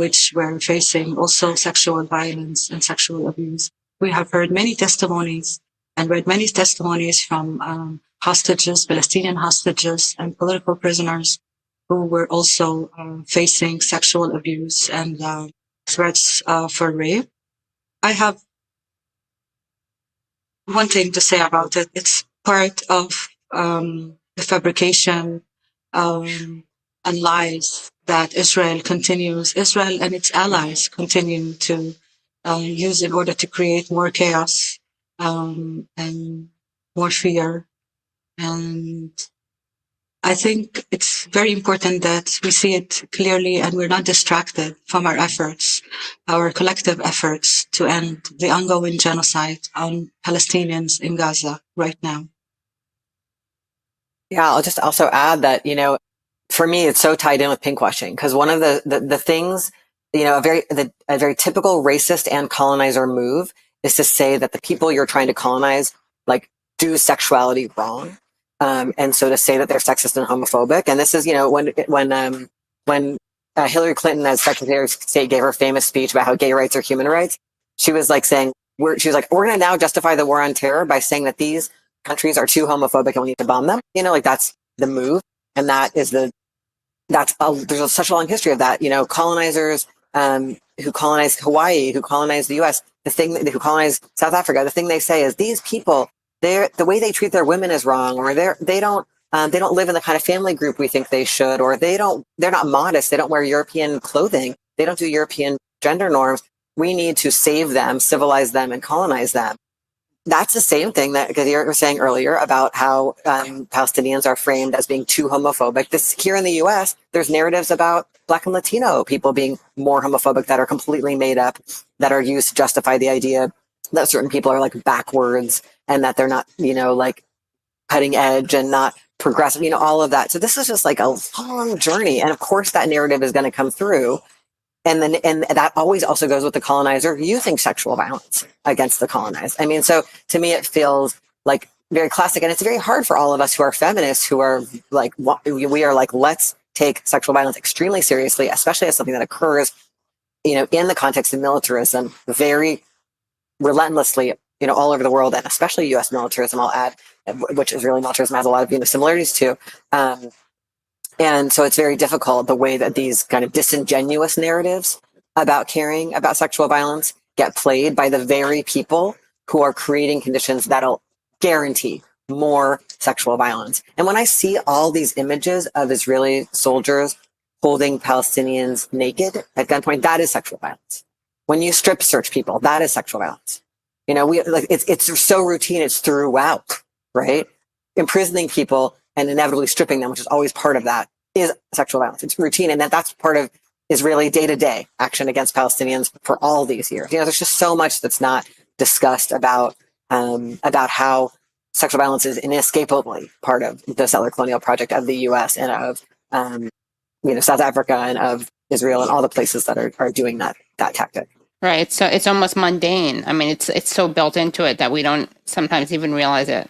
Speaker 3: which were facing also sexual violence and sexual abuse. We have heard many testimonies and read many testimonies from hostages, Palestinian hostages, and political prisoners who were also facing sexual abuse and threats for rape. I have one thing to say about it. It's part of the fabrication and lies that Israel and its allies continue to use in order to create more chaos and more fear. And I think it's very important that we see it clearly and we're not distracted from our efforts, our collective efforts to end the ongoing genocide on Palestinians in Gaza right now.
Speaker 4: Yeah, I'll just also add that, for me, it's so tied in with pinkwashing, because one of the things, a very typical racist and colonizer move is to say that the people you're trying to colonize, like, do sexuality wrong. And so to say that they're sexist and homophobic, and this is, when Hillary Clinton as Secretary of State gave her famous speech about how gay rights are human rights, she was like saying, we're going to now justify the war on terror by saying that these countries are too homophobic and we need to bomb them. That's the move. And there's such a long history of that, colonizers, who colonized Hawaii, who colonized the US, who colonized South Africa, the thing they say is these people, the way they treat their women is wrong, or they don't live in the kind of family group we think they should, or they're not modest. They don't wear European clothing. They don't do European gender norms. We need to save them, civilize them, and colonize them. That's the same thing that Ghadir was saying earlier about how Palestinians are framed as being too homophobic. Here in the US, there's narratives about Black and Latino people being more homophobic that are completely made up, that are used to justify the idea that certain people are like backwards and that they're not, like cutting edge and not progressive, all of that. So this is just like a long journey. And of course that narrative is going to come through. And that always also goes with the colonizer using sexual violence against the colonized. I mean, so to me, it feels like very classic. And it's very hard for all of us who are feminists, who are like, we are like, let's take sexual violence extremely seriously, especially as something that occurs, in the context of militarism, very relentlessly, all over the world, and especially U.S. militarism, I'll add, which Israeli militarism has a lot of similarities to. And so it's very difficult the way that these kind of disingenuous narratives about caring about sexual violence get played by the very people who are creating conditions that'll guarantee more sexual violence. And when I see all these images of Israeli soldiers holding Palestinians naked at gunpoint, that is sexual violence. When you strip search people, that is sexual violence. It's so routine, it's throughout, right? Imprisoning people and inevitably stripping them, which is always part of that, is sexual violence. It's routine, and that's part of Israeli day-to-day action against Palestinians for all these years. There's just so much that's not discussed about how sexual violence is inescapably part of the settler colonial project of the U.S. and of South Africa and of Israel and all the places that are doing that tactic.
Speaker 2: Right. So it's almost mundane. I mean, it's so built into it that we don't sometimes even realize it.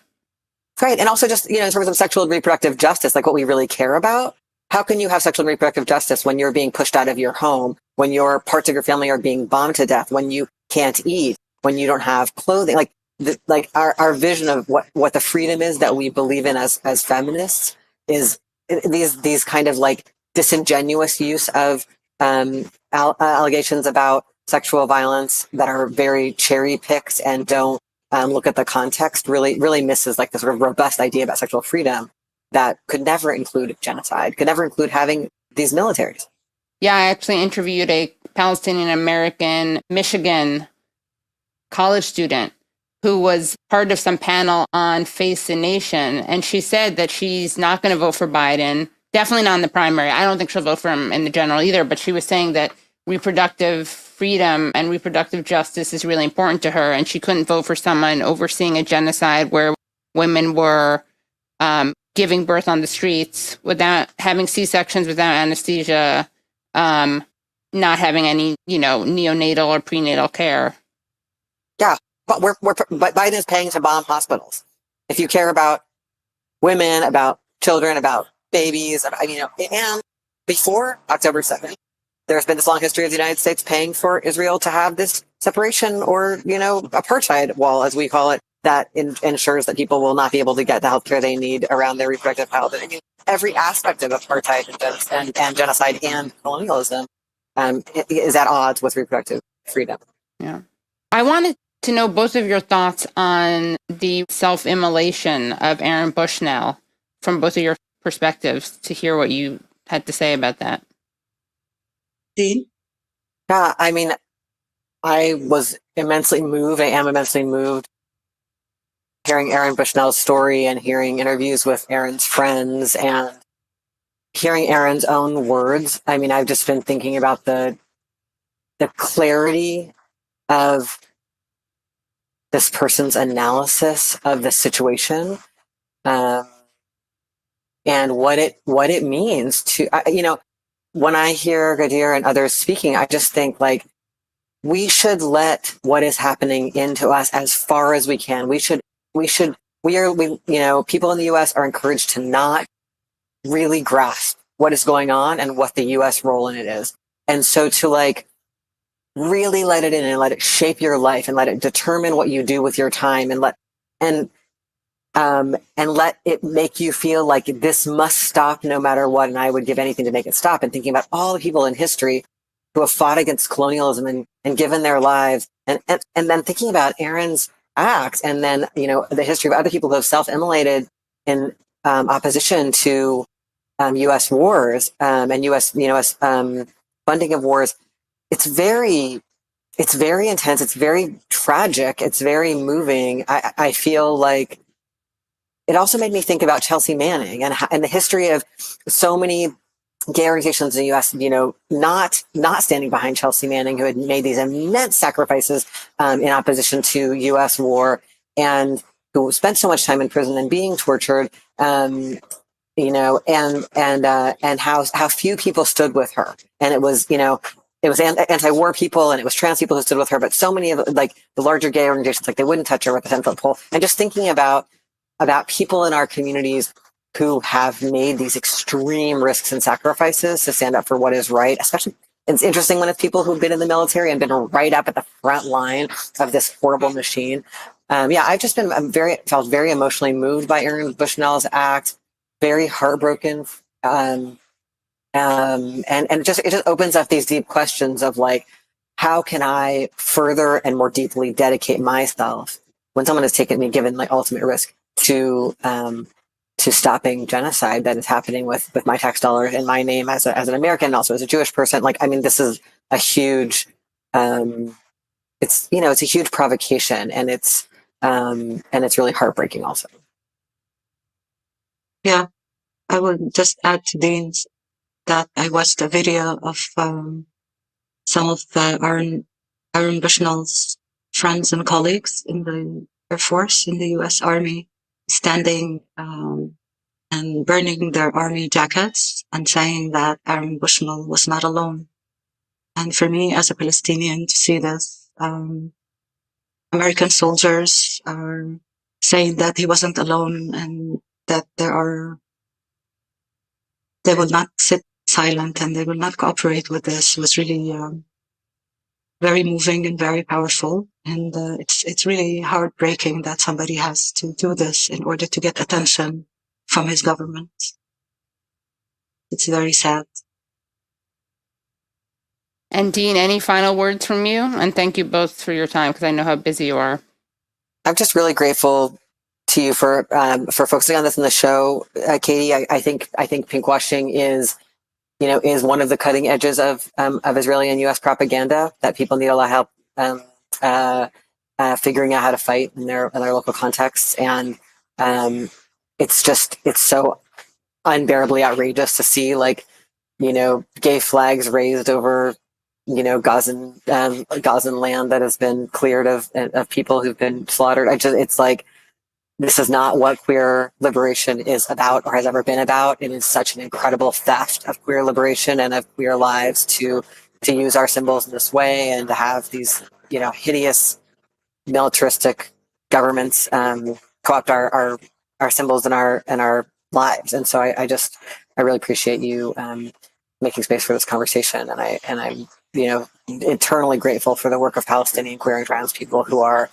Speaker 4: Right. And also just, in terms of sexual and reproductive justice, like what we really care about, how can you have sexual and reproductive justice when you're being pushed out of your home, when your parts of your family are being bombed to death, when you can't eat, when you don't have clothing? Like our vision of what the freedom is that we believe in as feminists is these kind of like disingenuous use of allegations about sexual violence that are very cherry picked and don't look at the context, really misses like the sort of robust idea about sexual freedom that could never include genocide, could never include having these militaries.
Speaker 2: Yeah, I actually interviewed a Palestinian American Michigan college student who was part of some panel on Face the Nation. And she said that she's not going to vote for Biden, definitely not in the primary. I don't think she'll vote for him in the general either, but she was saying that reproductive freedom and reproductive justice is really important to her. And she couldn't vote for someone overseeing a genocide where women were giving birth on the streets without having C-sections, without anesthesia, not having any, neonatal or prenatal care.
Speaker 4: Yeah, but but Biden is paying to bomb hospitals. If you care about women, about children, about babies, and before October 7th, there's been this long history of the United States paying for Israel to have this separation or, apartheid wall, as we call it, that ensures that people will not be able to get the healthcare they need around their reproductive health. I mean, every aspect of apartheid and genocide and colonialism is at odds with reproductive freedom.
Speaker 2: Yeah. I wanted to know both of your thoughts on the self-immolation of Aaron Bushnell from both of your perspectives, to hear what you had to say about that.
Speaker 3: Dean?
Speaker 4: Yeah, I mean, I was immensely moved. I am immensely moved hearing Aaron Bushnell's story and hearing interviews with Aaron's friends and hearing Aaron's own words. I mean, I've just been thinking about the clarity of this person's analysis of the situation, and what it means to, when I hear Ghadir and others speaking, I just think like we should let what is happening into us as far as we can. People in the US are encouraged to not really grasp what is going on and what the US role in it is. And so to like really let it in and let it shape your life and let it determine what you do with your time and let it make you feel like this must stop no matter what. And I would give anything to make it stop. And thinking about all the people in history who have fought against colonialism and given their lives, and then thinking about Aaron's acts, and then the history of other people who have self-immolated in opposition to U.S. wars and U.S. Funding of wars. It's very intense. It's very tragic. It's very moving. I feel like it also made me think about Chelsea Manning and the history of so many gay organizations in the U.S., not standing behind Chelsea Manning, who had made these immense sacrifices in opposition to U.S. war, and who spent so much time in prison and being tortured, and how few people stood with her. And it was, it was anti-war people and it was trans people who stood with her, but so many of like the larger gay organizations, like they wouldn't touch her with a 10-foot pole. And just thinking about people in our communities who have made these extreme risks and sacrifices to stand up for what is right. Especially, it's interesting when it's people who've been in the military and been right up at the front line of this horrible machine. I've just been felt very emotionally moved by Aaron Bushnell's act, very heartbroken. And it just opens up these deep questions of like, how can I further and more deeply dedicate myself when someone has given like ultimate risk to stopping genocide that is happening with my tax dollars in my name as an American and also as a Jewish person. Like, I mean, this is a huge, it's a huge provocation, and it's really heartbreaking also. Yeah.
Speaker 3: I would just add to Dean's that I watched a video of some of Aaron Bushnell's friends and colleagues in the Air Force, in the U.S. Army, standing and burning their army jackets and saying that Aaron Bushnell was not alone. And for me, as a Palestinian, to see this, American soldiers are saying that he wasn't alone and that they will not sit silent and they will not cooperate with this, was really very moving and very powerful. And it's really heartbreaking that somebody has to do this in order to get attention from his government. It's very sad.
Speaker 2: And Dean, any final words from you? And thank you both for your time, because I know how busy you are.
Speaker 4: I'm just really grateful to you for focusing on this in the show, Katie. I think pinkwashing is one of the cutting edges of Israeli and U.S. propaganda that people need a lot of help figuring out how to fight in their local contexts. And it's so unbearably outrageous to see gay flags raised over Gazan land that has been cleared of people who've been slaughtered. It's like, this is not what queer liberation is about or has ever been about. It is such an incredible theft of queer liberation and of queer lives to to use our symbols in this way and to have these, hideous militaristic governments co-opt our symbols in our lives. And so I really appreciate you making space for this conversation. And I'm eternally grateful for the work of Palestinian queer and trans people who are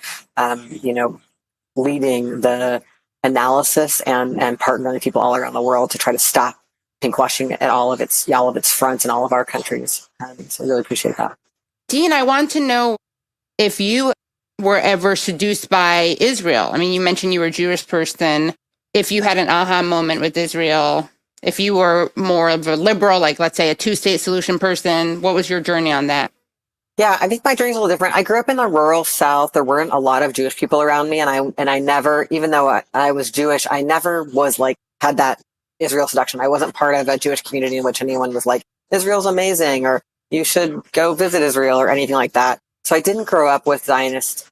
Speaker 4: leading the analysis and partnering with people all around the world to try to stop pinkwashing at all of its fronts in all of our countries. So I really appreciate that.
Speaker 2: Dean, I want to know if you were ever seduced by Israel. I mean, you mentioned you were a Jewish person. If you had an aha moment with Israel, if you were more of a liberal, like let's say a two-state solution person, what was your journey on that?
Speaker 4: Yeah, I think my journey's a little different. I grew up in the rural South. There weren't a lot of Jewish people around me. And I never, even though I was Jewish, I never was had that Israel seduction. I wasn't part of a Jewish community in which anyone was like, Israel's amazing, or you should go visit Israel, or anything like that. So I didn't grow up with Zionist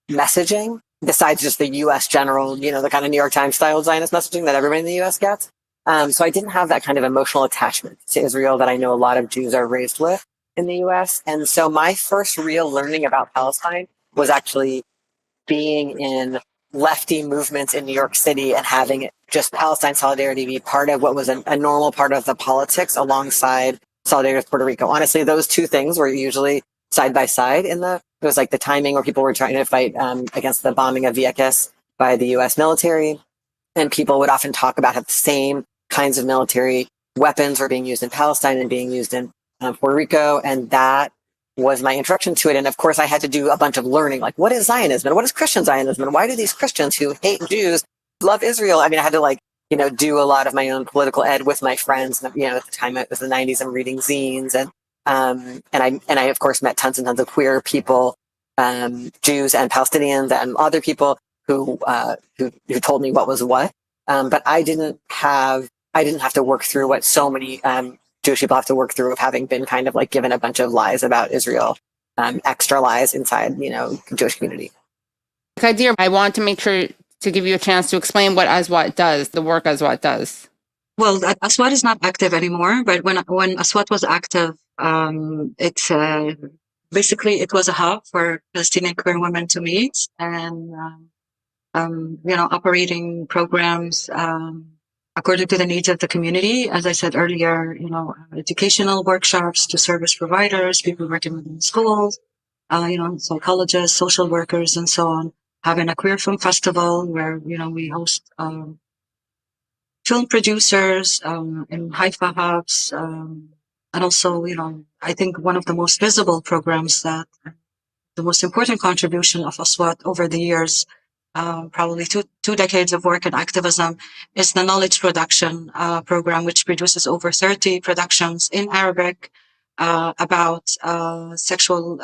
Speaker 4: messaging, besides just the U.S. general, the kind of New York Times style Zionist messaging that everybody in the U.S. gets. So I didn't have that kind of emotional attachment to Israel that I know a lot of Jews are raised with in the U.S. And so my first real learning about Palestine was actually being in lefty movements in New York City and having just Palestine solidarity be part of what was a normal part of the politics alongside solidarity with Puerto Rico. Honestly, those two things were usually side by side it was like the timing where people were trying to fight against the bombing of Vieques by the U.S. military. And people would often talk about how the same kinds of military weapons were being used in Palestine and being used in Puerto Rico. And that was my introduction to it. And of course, I had to do a bunch of learning, like what is Zionism and what is Christian Zionism? And why do these Christians who hate Jews love Israel? I mean, I had to do a lot of my own political ed with my friends. And, at the time it was the 90s, I'm reading zines and I of course met tons and tons of queer people, Jews and Palestinians and other people who told me what was what. But I didn't have to work through what so many Jewish people have to work through of having been kind of given a bunch of lies about Israel, extra lies inside, Jewish community.
Speaker 2: Ghadir, I want to make sure to give you a chance to explain what Aswat does, the work Aswat does.
Speaker 3: Well, Aswat is not active anymore, but when Aswat was active, it's basically it was a hub for Palestinian queer women to meet and operating programs according to the needs of the community. As I said earlier, educational workshops to service providers, people working within schools, psychologists, social workers, and so on. Having a queer film festival where we host film producers in Haifa hubs, and also I think one of the most visible programs that the most important contribution of Aswat over the years, probably two decades of work and activism, is the knowledge production program, which produces over 30 productions in Arabic about sexual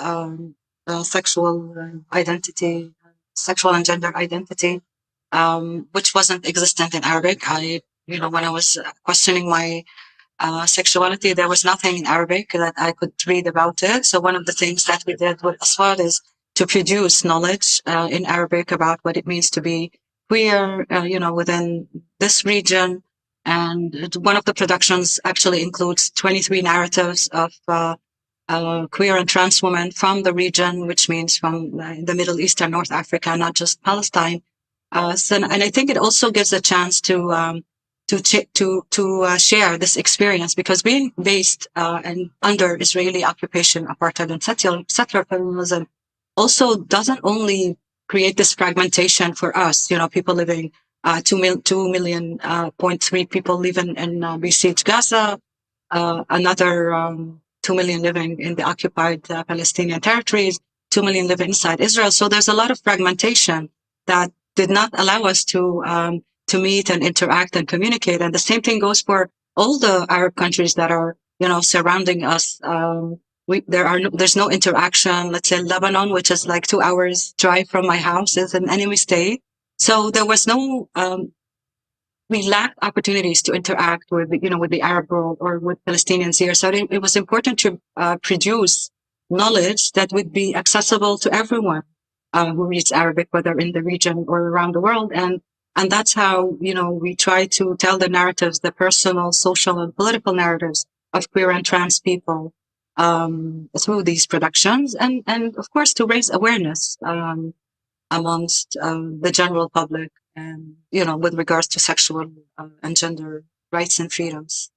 Speaker 3: identity, sexual and gender identity, which wasn't existent in Arabic. When I was questioning my sexuality, there was nothing in Arabic that I could read about it. So one of the things that we did with Aswat is to produce knowledge in Arabic about what it means to be queer, within this region. And one of the productions actually includes 23 narratives of queer and trans women from the region, which means from the Middle East and North Africa, not just Palestine. And I think it also gives a chance to share this experience, because being based and under Israeli occupation, apartheid, and settler feminism also doesn't only create this fragmentation for us. People living 2.3 million people living in besieged Gaza, another 2 million living in the occupied Palestinian territories, 2 million living inside Israel. So there's a lot of fragmentation that did not allow us to meet and interact and communicate. And the same thing goes for all the Arab countries that are, surrounding us. There's no interaction. Let's say Lebanon, which is like 2 hours drive from my house, is an enemy state. So there was no, we lacked opportunities to interact with, with the Arab world or with Palestinians here. So it was important to produce knowledge that would be accessible to everyone who reads Arabic, whether in the region or around the world. And that's how, we try to tell the narratives, the personal, social, and political narratives of queer and trans people through these productions, and of course to raise awareness amongst the general public, and with regards to sexual and gender rights and freedoms.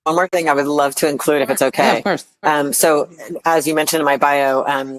Speaker 4: One more thing I would love to include, if it's
Speaker 2: Yeah,
Speaker 4: okay.
Speaker 2: of course.
Speaker 4: So, as you mentioned in my bio,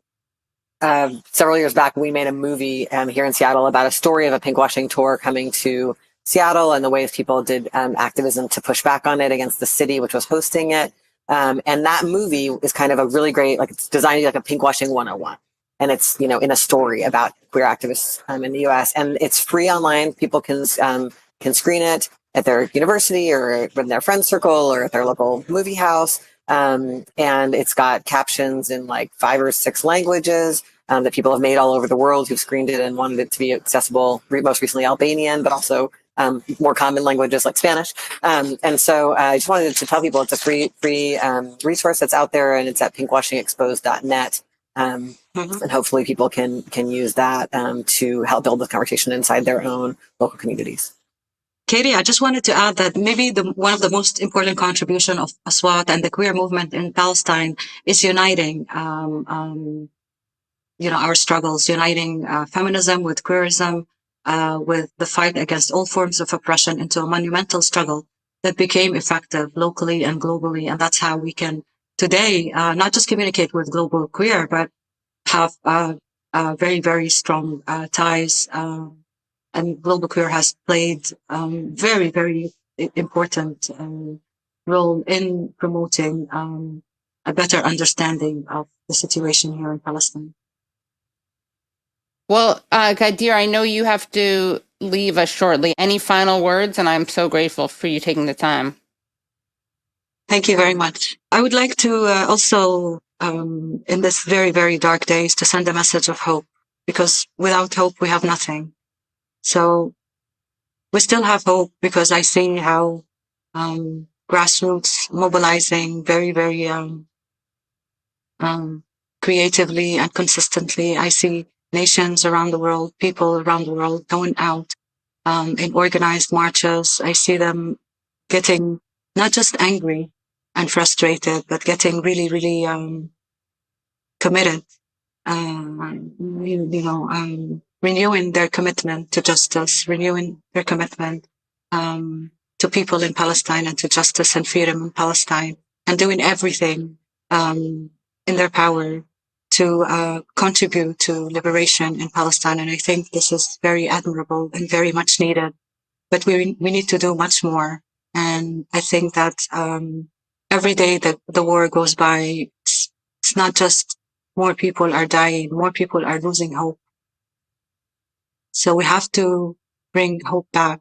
Speaker 4: several years back, we made a movie here in Seattle about a story of a pinkwashing tour coming to Seattle and the ways people did activism to push back on it against the city which was hosting it. And that movie is kind of a really great, like, it's designed to be like a pinkwashing 101. And it's, in a story about queer activists in the US. And it's free online. People can screen it at their university or in their friend circle or at their local movie house. And it's got captions in like 5 or 6 languages that people have made all over the world who've screened it and wanted it to be accessible, most recently Albanian, but also more common languages like Spanish. And so I just wanted to tell people it's a free resource that's out there, and it's at pinkwashingexposed.net. And hopefully people can use that to help build the conversation inside their own local communities.
Speaker 3: Katie, I just wanted to add that maybe one of the most important contribution of Aswat and the queer movement in Palestine is uniting, our struggles, uniting feminism with queerism, with the fight against all forms of oppression into a monumental struggle that became effective locally and globally. And that's how we can today not just communicate with global queer, but have very, very strong ties. And global queer has played very, very important role in promoting a better understanding of the situation here in Palestine.
Speaker 2: Well, Ghadir, I know you have to leave us shortly. Any final words? And I'm so grateful for you taking the time.
Speaker 3: Thank you very much. I would like to also, in this very, very dark days, to send a message of hope, because without hope, we have nothing. So we still have hope, because I see how grassroots mobilizing very, very creatively and consistently. I see nations around the world, people around the world going out in organized marches. I see them getting not just angry and frustrated, but getting really, really committed, renewing their commitment to justice, renewing their commitment to people in Palestine and to justice and freedom in Palestine, and doing everything in their power to contribute to liberation in Palestine. And I think this is very admirable and very much needed. But we need to do much more. And I think that every day that the war goes by, it's not just more people are dying, more people are losing hope. So we have to bring hope back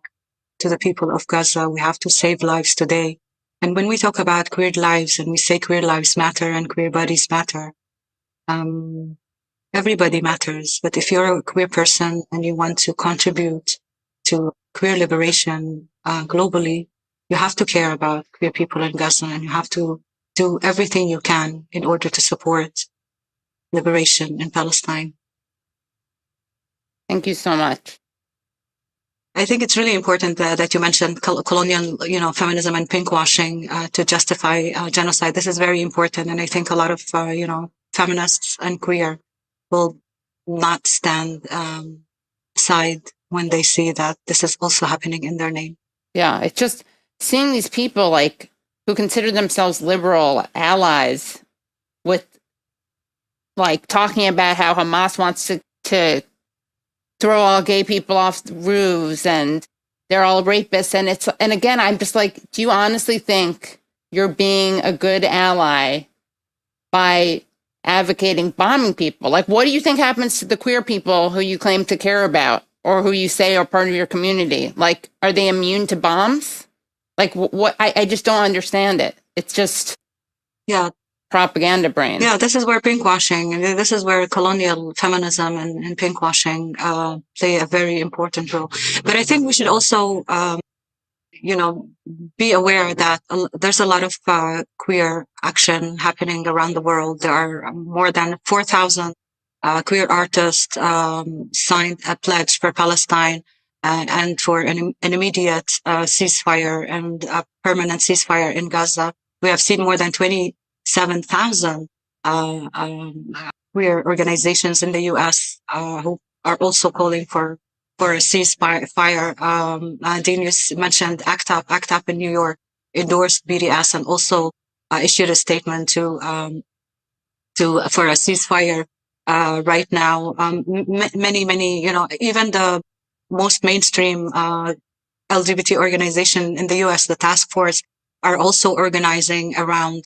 Speaker 3: to the people of Gaza. We have to save lives today. And when we talk about queer lives and we say queer lives matter and queer bodies matter, everybody matters. But if you're a queer person and you want to contribute to queer liberation globally, you have to care about queer people in Gaza, and you have to do everything you can in order to support liberation in Palestine.
Speaker 2: Thank you so much.
Speaker 3: I think it's really important that you mentioned colonial, feminism and pinkwashing to justify genocide. This is very important, and I think a lot of feminists and queer will not stand aside when they see that this is also happening in their name.
Speaker 2: Yeah, it's just seeing these people who consider themselves liberal allies with talking about how Hamas wants to throw all gay people off the roofs and they're all rapists. And again, I'm just like, do you honestly think you're being a good ally by advocating bombing people? What do you think happens to the queer people who you claim to care about or who you say are part of your community? Are they immune to bombs? What? I just don't understand it. It's just propaganda brain.
Speaker 3: Yeah, this is where pinkwashing, this is where colonial feminism and pinkwashing play a very important role. But I think we should also, be aware that there's a lot of queer action happening around the world. There are more than 4,000 queer artists signed a pledge for Palestine and for an immediate ceasefire and a permanent ceasefire in Gaza. We have seen more than 20 7,000 queer organizations in the U.S. Who are also calling for a ceasefire. Dean, you mentioned ACT UP. ACT UP in New York endorsed BDS and also issued a statement for a ceasefire right now. Many, even the most mainstream LGBT organization in the U.S., the task force, are also organizing around,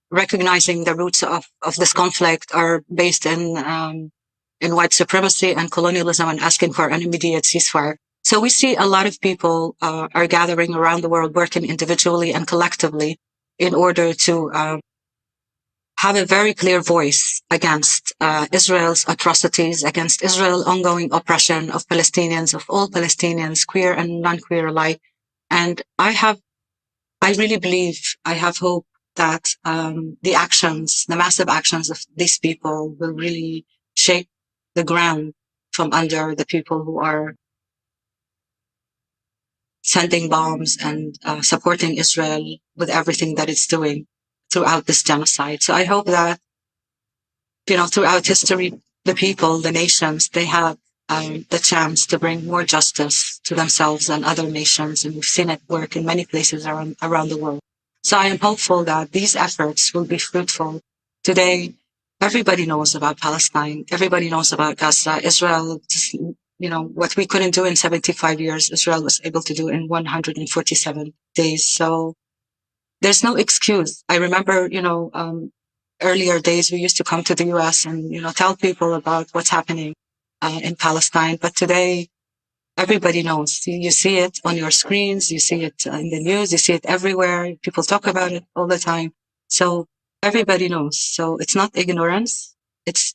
Speaker 3: recognizing the roots of this conflict are based in white supremacy and colonialism and asking for an immediate ceasefire. So we see a lot of people are gathering around the world, working individually and collectively in order to have a very clear voice against Israel's atrocities, against Israel's ongoing oppression of Palestinians, of all Palestinians, queer and non-queer alike. And I really believe, I have hope that the massive actions of these people will really shake the ground from under the people who are sending bombs and supporting Israel with everything that it's doing throughout this genocide. So I hope that, throughout history, the people, the nations, they have the chance to bring more justice to themselves and other nations. And we've seen it work in many places around the world. So I am hopeful that these efforts will be fruitful. Today, everybody knows about Palestine. Everybody knows about Gaza. Israel, what we couldn't do in 75 years, Israel was able to do in 147 days. So there's no excuse. I remember, earlier days, we used to come to the US and, tell people about what's happening in Palestine. But today, everybody knows. You see it on your screens. You see it in the news. You see it everywhere. People talk about it all the time. So everybody knows. So it's not ignorance. It's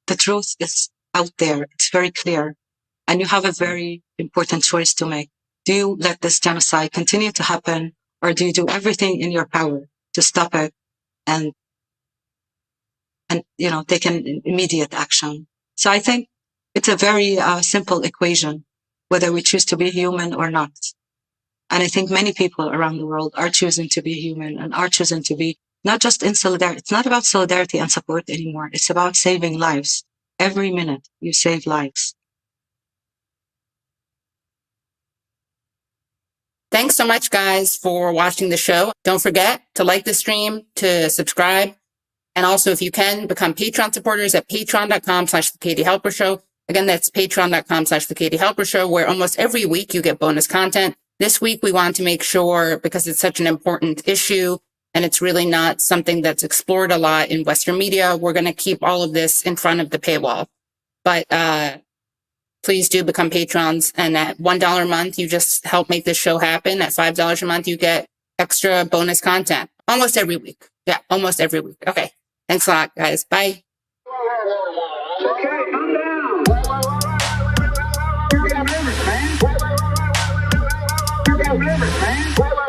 Speaker 3: the truth is out there. It's very clear. And you have a very important choice to make. Do you let this genocide continue to happen, or do you do everything in your power to stop it and take an immediate action? So I think it's a very simple equation, whether we choose to be human or not. And I think many people around the world are choosing to be human and are choosing to be not just in solidarity. It's not about solidarity and support anymore. It's about saving lives. Every minute you save lives.
Speaker 2: Thanks so much, guys, for watching the show. Don't forget to like the stream, to subscribe, and also, if you can, become Patreon supporters at patreon.com/The Katie Halper Show. Again, that's patreon.com/The Katie Halper Show, where almost every week you get bonus content. This week, we want to make sure, because it's such an important issue, and it's really not something that's explored a lot in Western media, we're going to keep all of this in front of the paywall. But please do become patrons. And at $1 a month, you just help make this show happen. At $5 a month, you get extra bonus content almost every week. Yeah, almost every week. Okay. Thanks a lot, guys. Bye.
Speaker 1: Okay, calm down. You're getting nervous, man. You're getting nervous, man.